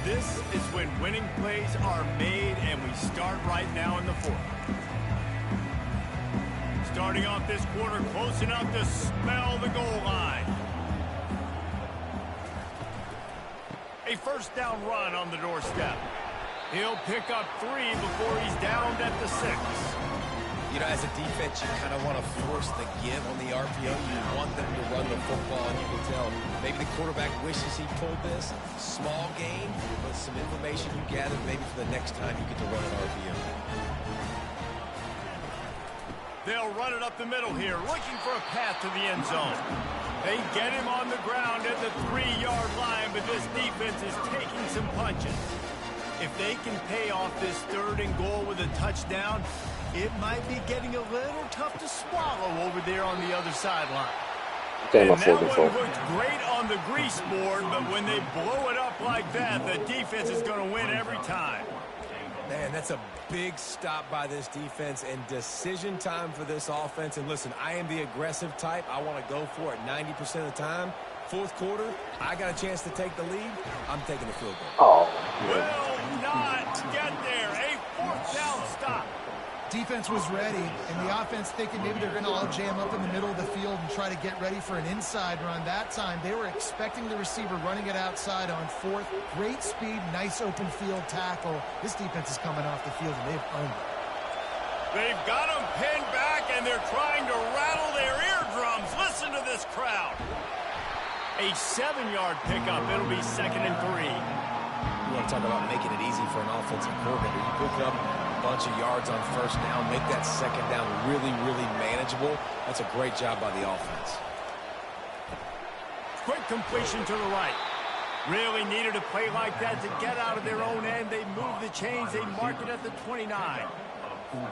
This is when winning plays are made, and we start right now in the 4th. Starting off this quarter close enough to smell the goal line. A 1st down run on the doorstep. He'll pick up 3 before he's downed at the 6. You know, as a defense, you kind of want to force the give on the RPO. You want them to run the football, and you can tell maybe the quarterback wishes he pulled this. Small game, but some information you gather maybe for the next time you get to run an RPO. They'll run it up the middle here, looking for a path to the end zone. They get him on the ground at the 3-yard line, but this defense is taking some punches. If they can pay off this 3rd and goal with a touchdown, it might be getting a little tough to swallow over there on the other sideline. And that one looked great on the grease board, but when they blow it up like that, the defense is going to win every time. Man, that's a big stop by this defense and decision time for this offense. And listen, I am the aggressive type. I want to go for it 90% of the time. 4th quarter, I got a chance to take the lead. I'm taking the field goal. Will not get there. A 4th down stop. Defense was ready, and the offense thinking maybe they're going to all jam up in the middle of the field and try to get ready for an inside run. That time, they were expecting the receiver running it outside on fourth. Great speed, nice open field tackle. This defense is coming off the field, and they've owned it. They've got them pinned back, and they're trying to rattle their eardrums. Listen to this crowd. A 7-yard pickup. It'll be 2nd and 3. You want to talk about making it easy for an offensive coordinator. You pick up a bunch of yards on first down, make that second down really, really manageable. That's a great job by the offense. Quick completion to the right. Really needed a play like that to get out of their own end. They move the chains. They mark it at the 29.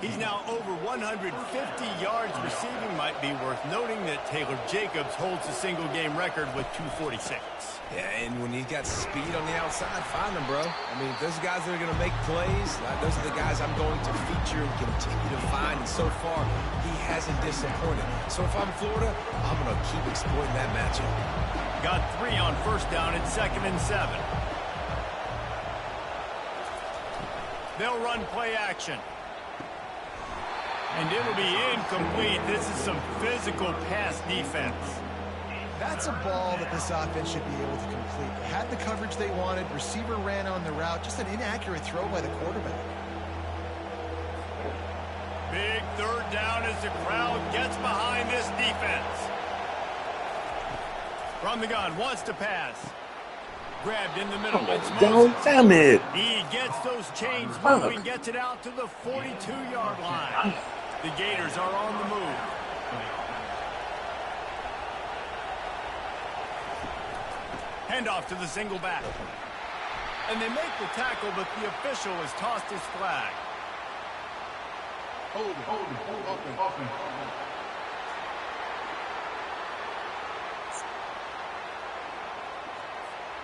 He's now over 150 yards receiving. Might be worth noting that Taylor Jacobs holds the single-game record with 246. Yeah, and when he's got speed on the outside, find him, bro. I mean, those guys that are going to make plays, those are the guys I'm going to feature and continue to find. And so far, he hasn't disappointed. So if I'm Florida, I'm going to keep exploiting that matchup. Got 3 on first down at 2nd and 7. They'll run play action. And it'll be incomplete. This is some physical pass defense. That's a ball that this offense should be able to complete. They had the coverage they wanted. Receiver ran on the route. Just an inaccurate throw by the quarterback. Big 3rd down as the crowd gets behind this defense. From the gun, wants to pass. Grabbed in the middle. It's Moses. Damn it. He gets those chains moving, gets it out to the 42-yard line. The Gators are on the move. Handoff to the single back. And they make the tackle, but the official has tossed his flag. Hold it.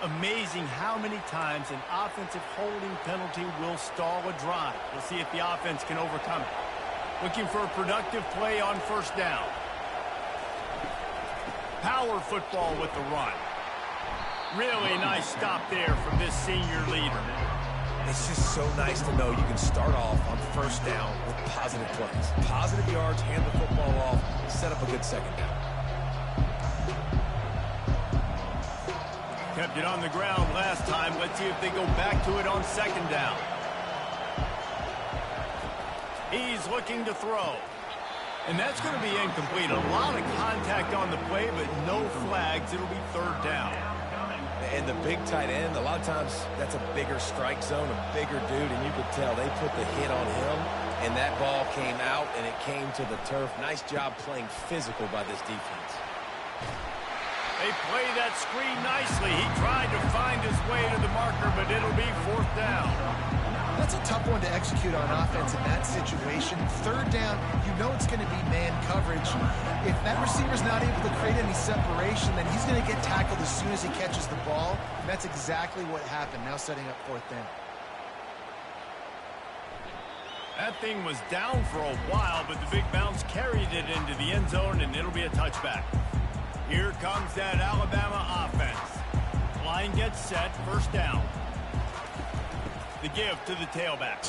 Amazing how many times an offensive holding penalty will stall a drive. We'll see if the offense can overcome it. Looking for a productive play on first down. Power football with the run. Really nice stop there from this senior leader. It's just so nice to know you can start off on first down with positive plays. Positive yards, hand the football off, set up a good second down. Kept it on the ground last time. Let's see if they go back to it on 2nd down. He's looking to throw. And that's going to be incomplete. A lot of contact on the play, but no flags. It'll be 3rd down. And the big tight end, a lot of times that's a bigger strike zone, a bigger dude, and you could tell they put the hit on him, and that ball came out, and it came to the turf. Nice job playing physical by this defense. They play that screen nicely. He tried to find his way to the marker, but it'll be 4th down. That's a tough one to execute on offense in that situation. 3rd down, you know it's going to be man coverage. If that receiver's not able to create any separation, then he's going to get tackled as soon as he catches the ball. And that's exactly what happened, now setting up 4th down. That thing was down for a while, but the big bounce carried it into the end zone, and it'll be a touchback. Here comes that Alabama offense. Line gets set, first down. The give to the tailback.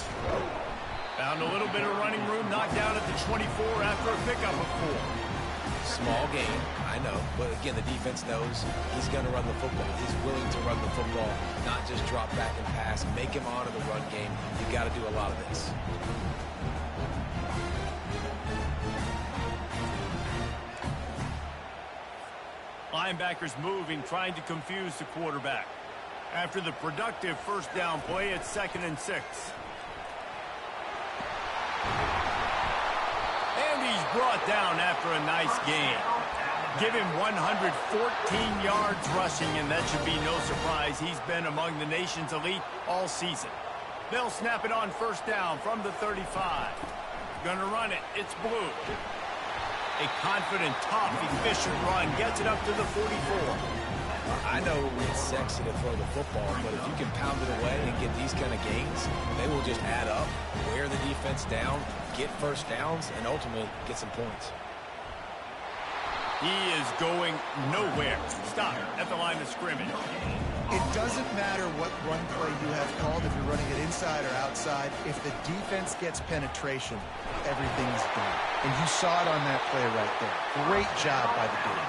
Found a little bit of running room, knocked down at the 24 after a pickup of 4. Small gain, I know, but again, the defense knows he's going to run the football. He's willing to run the football, not just drop back and pass, make him honor the run game. You've got to do a lot of this. Linebackers moving, trying to confuse the quarterback. After the productive first down play, it's 2nd and 6. And he's brought down after a nice gain. Give him 114 yards rushing, and that should be no surprise. He's been among the nation's elite all season. They'll snap it on first down from the 35. Gonna run it. It's Blue. A confident, tough, efficient run. Gets it up to the 44. I know it's sexy to throw the football, but if you can pound it away and get these kind of gains, they will just add up, wear the defense down, get first downs, and ultimately get some points. He is going nowhere. Stop at the line of scrimmage. It doesn't matter what run play you have called, if you're running it inside or outside. If the defense gets penetration, everything is done. And you saw it on that play right there. Great job by the dude.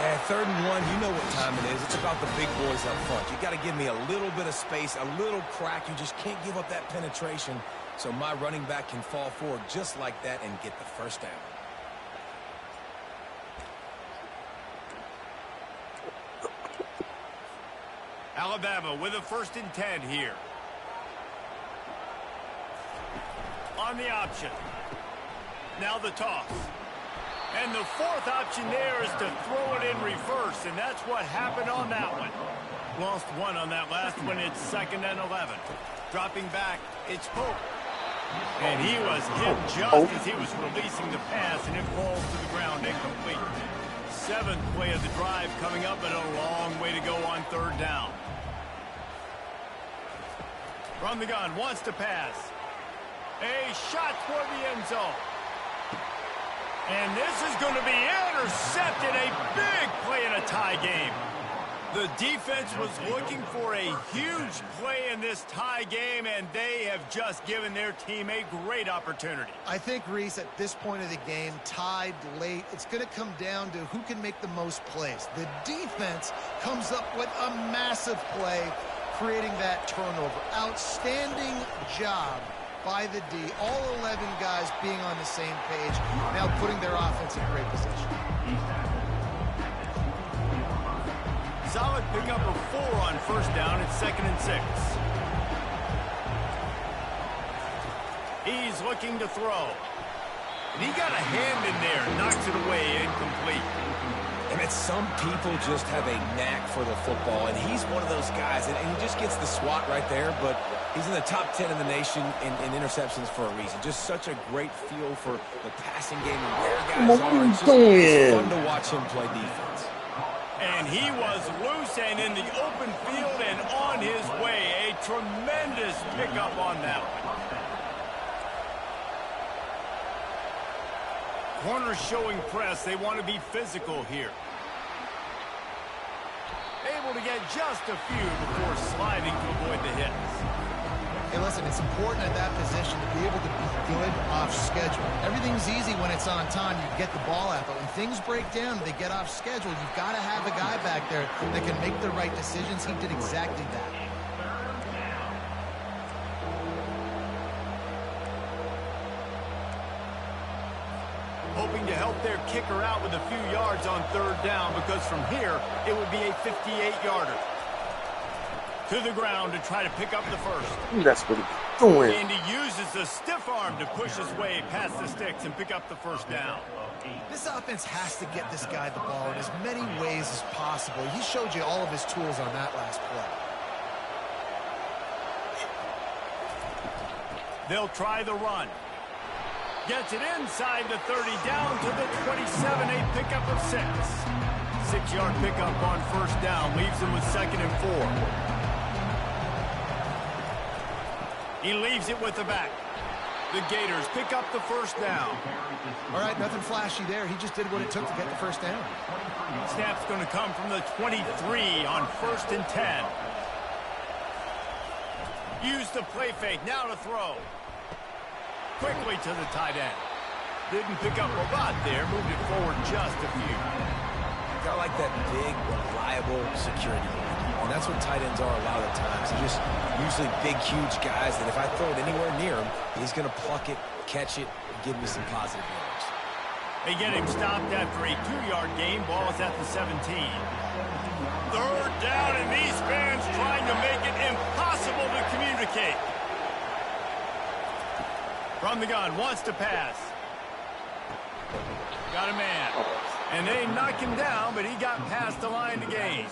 Yeah, 3rd and 1, you know what time it is. It's about the big boys up front. You got to give me a little bit of space, a little crack. You just can't give up that penetration. So my running back can fall forward just like that and get the first down. Alabama with a 1st and 10 here. On the option. Now the toss. And the 4th option there is to throw it in reverse, and that's what happened on that one. Lost 1 on that last one. It's 2nd and 11. Dropping back, it's Pope. And he was hit just as he was releasing the pass, and it falls to the ground incomplete. 7th play of the drive coming up, but a long way to go on 3rd down. From the gun, wants to pass. A shot toward the end zone. And this is going to be intercepted. A big play in a tie game. The defense was looking for a huge play in this tie game, and they have just given their team a great opportunity. I think, Reese, at this point of the game, tied late, it's going to come down to who can make the most plays. The defense comes up with a massive play, creating that turnover. Outstanding job by the D. All 11 guys being on the same page, now putting their offense in great position. Solid pickup of 4 on 1st down. It's 2nd and 6. He's looking to throw. And he got a hand in there, knocks it away, incomplete. And it's some people just have a knack for the football, and he's one of those guys, and he just gets the swat right there, but he's in the top 10 in the nation in interceptions for a reason. Just such a great feel for the passing game and where guys are. It's fun to watch him play defense. And he was loose and in the open field and on his way. A tremendous pickup on that one. Corners showing press. They want to be physical here. Able to get just a few before sliding to avoid the hits. Hey, listen, it's important at that position to be able to be good off schedule. Everything's easy when it's on time. You get the ball out, but when things break down, they get off schedule. You've got to have a guy back there that can make the right decisions. He did exactly that. Hoping to help their kicker out with a few yards on 3rd down, because from here, it would be a 58-yarder. To the ground to try to pick up the 1st. That's what he's doing. And he uses the stiff arm to push his way past the sticks and pick up the 1st down. This offense has to get this guy the ball in as many ways as possible. He showed you all of his tools on that last play. They'll try the run. Gets it inside the 30, down to the 27, a pickup of 6. 6-yard pickup on 1st down, leaves him with 2nd and 4. He leaves it with the back. The Gators pick up the 1st down. All right, nothing flashy there. He just did what it took to get the 1st down. Snap's going to come from the 23 on 1st and 10. Use the play fake, now to throw. Quickly to the tight end. Didn't pick up a lot there, moved it forward just a few. Got like that big, reliable security. And that's what tight ends are a lot of the times. They're just usually big, huge guys that if I throw it anywhere near him, he's going to pluck it, catch it, and give me some positive yards. They get him stopped after a 2-yard gain. Ball is at the 17. 3rd down, and these fans trying to make it impossible to communicate. From the gun, wants to pass. Got a man. And they knock him down, but he got past the line to gain.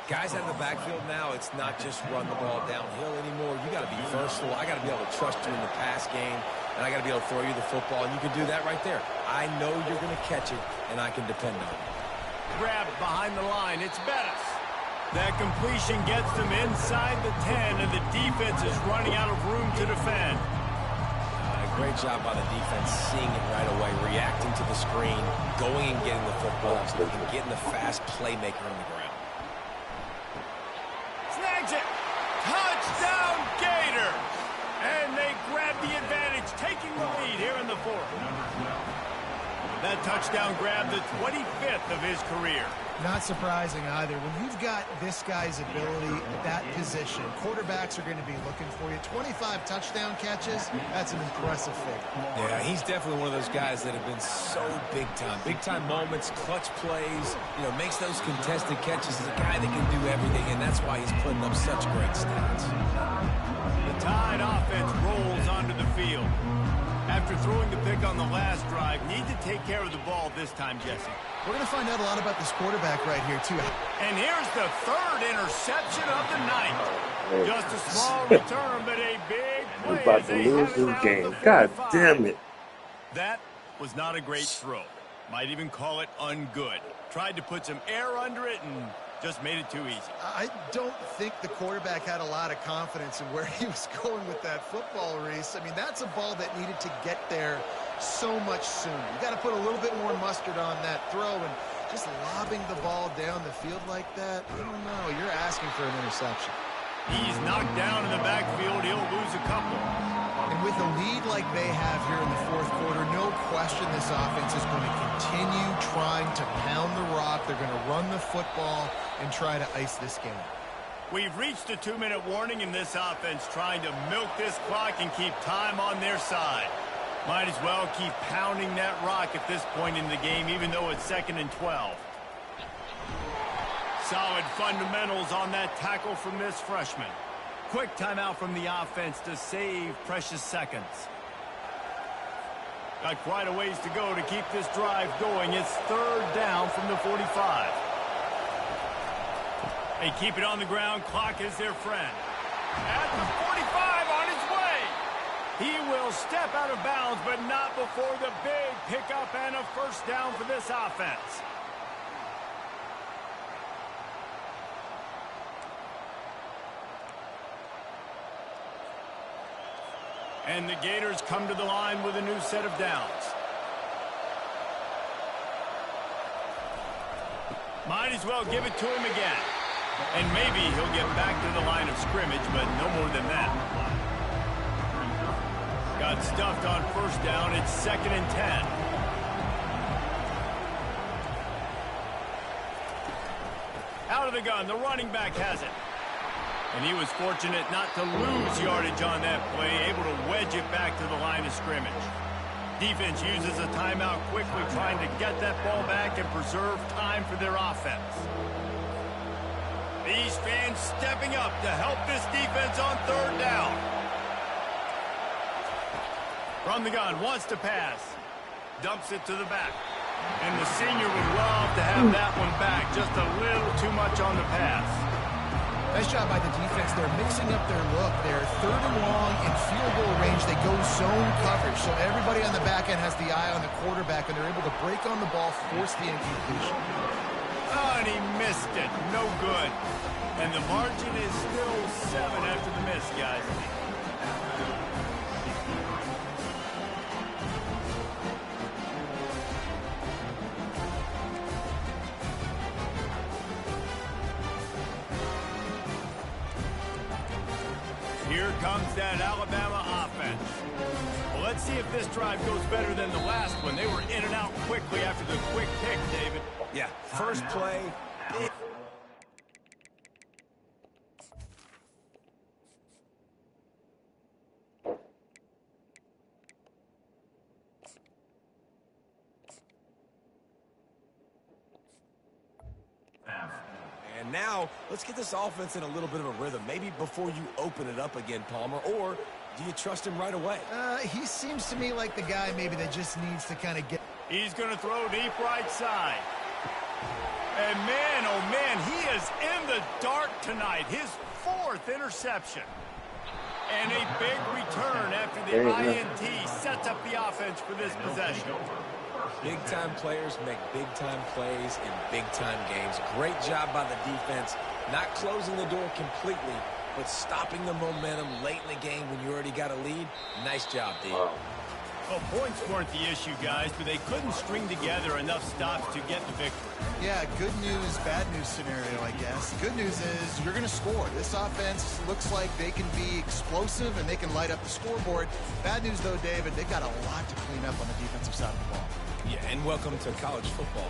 Guys out of the backfield now, it's not just run the ball downhill anymore. You got to be versatile. I got to be able to trust you in the pass game, and I got to be able to throw you the football, and you can do that right there. I know you're going to catch it, and I can depend on it. Grabbed behind the line. It's Bettis. That completion gets them inside the 10, and the defense is running out of room to defend. Great job by the defense, seeing it right away, reacting to the screen, going and getting the football, and getting the fast playmaker on the ground. Patriots taking the lead here in the fourth. That touchdown grabbed the 25th of his career. Not surprising either. When you've got this guy's ability at that position, quarterbacks are going to be looking for you. 25 touchdown catches, that's an impressive figure. Yeah, he's definitely one of those guys that have been so big time. Big time moments, clutch plays, makes those contested catches. He's a guy that can do everything, and that's why he's putting up such great stats. The Tide offense rolls onto the field. After throwing the pick on the last drive, need to take care of the ball this time, Jesse. We're going to find out a lot about this quarterback right here, too. And here's the third interception of the night. Just a small return, but a big play. We're about to lose this game. God damn it. That was not a great throw. Might even call it ungood. Tried to put some air under it and just made it too easy. I don't think the quarterback had a lot of confidence in where he was going with that football, Reese. I mean, that's a ball that needed to get there so much sooner. You got to put a little bit more mustard on that throw, and just lobbing the ball down the field like that, I don't know. You're asking for an interception. He's knocked down in the backfield. He'll lose a couple. And with a lead like they have here in the fourth quarter, no question this offense is going to continue trying to pound the rock. They're going to run the football and try to ice this game. We've reached a 2-minute warning in this offense, trying to milk this clock and keep time on their side. Might as well keep pounding that rock at this point in the game, even though it's 2nd and 12. Solid fundamentals on that tackle from this freshman. Quick timeout from the offense to save precious seconds. Got quite a ways to go to keep this drive going. It's 3rd down from the 45. They keep it on the ground. Clock is their friend. At the 45 on his way. He will step out of bounds, but not before the big pickup and a first down for this offense. And the Gators come to the line with a new set of downs. Might as well give it to him again. And maybe he'll get back to the line of scrimmage, but no more than that. Got stuffed on first down. It's 2nd and 10. Out of the gun. The running back has it. And he was fortunate not to lose yardage on that play, able to wedge it back to the line of scrimmage. Defense uses a timeout quickly, trying to get that ball back and preserve time for their offense. These fans stepping up to help this defense on 3rd down. From the gun, wants to pass. Dumps it to the back. And the senior would love to have that one back. Just a little too much on the pass. Nice job by the defense. They're mixing up their look. They're 3rd and long in field goal range. They go zone coverage. So everybody on the back end has the eye on the quarterback, and they're able to break on the ball, force the incompletion. Oh, and he missed it. No good. And the margin is still 7 after the miss, guys. Here comes that Alabama offense. Well, let's see if this drive goes better than the last one. They were in and out quickly after the quick pick, David. Yeah, first play. And now, let's get this offense in a little bit of a rhythm. Maybe before you open it up again, Palmer, or do you trust him right away? He seems to me like the guy maybe that just needs to kind of get... He's going to throw deep right side. And man, oh man, he is in the dark tonight. His 4th interception. And a big return after the INT sets up the offense for this possession. Big-time players make big-time plays in big-time games. Great job by the defense, not closing the door completely, but stopping the momentum late in the game when you already got a lead. Nice job, D. Well, points weren't the issue, guys, but they couldn't string together enough stops to get the victory. Yeah, good news, bad news scenario, I guess. Good news is you're going to score. This offense looks like they can be explosive and they can light up the scoreboard. Bad news, though, David, they've got a lot to clean up on the defensive side of the ball. Yeah, and welcome to college football.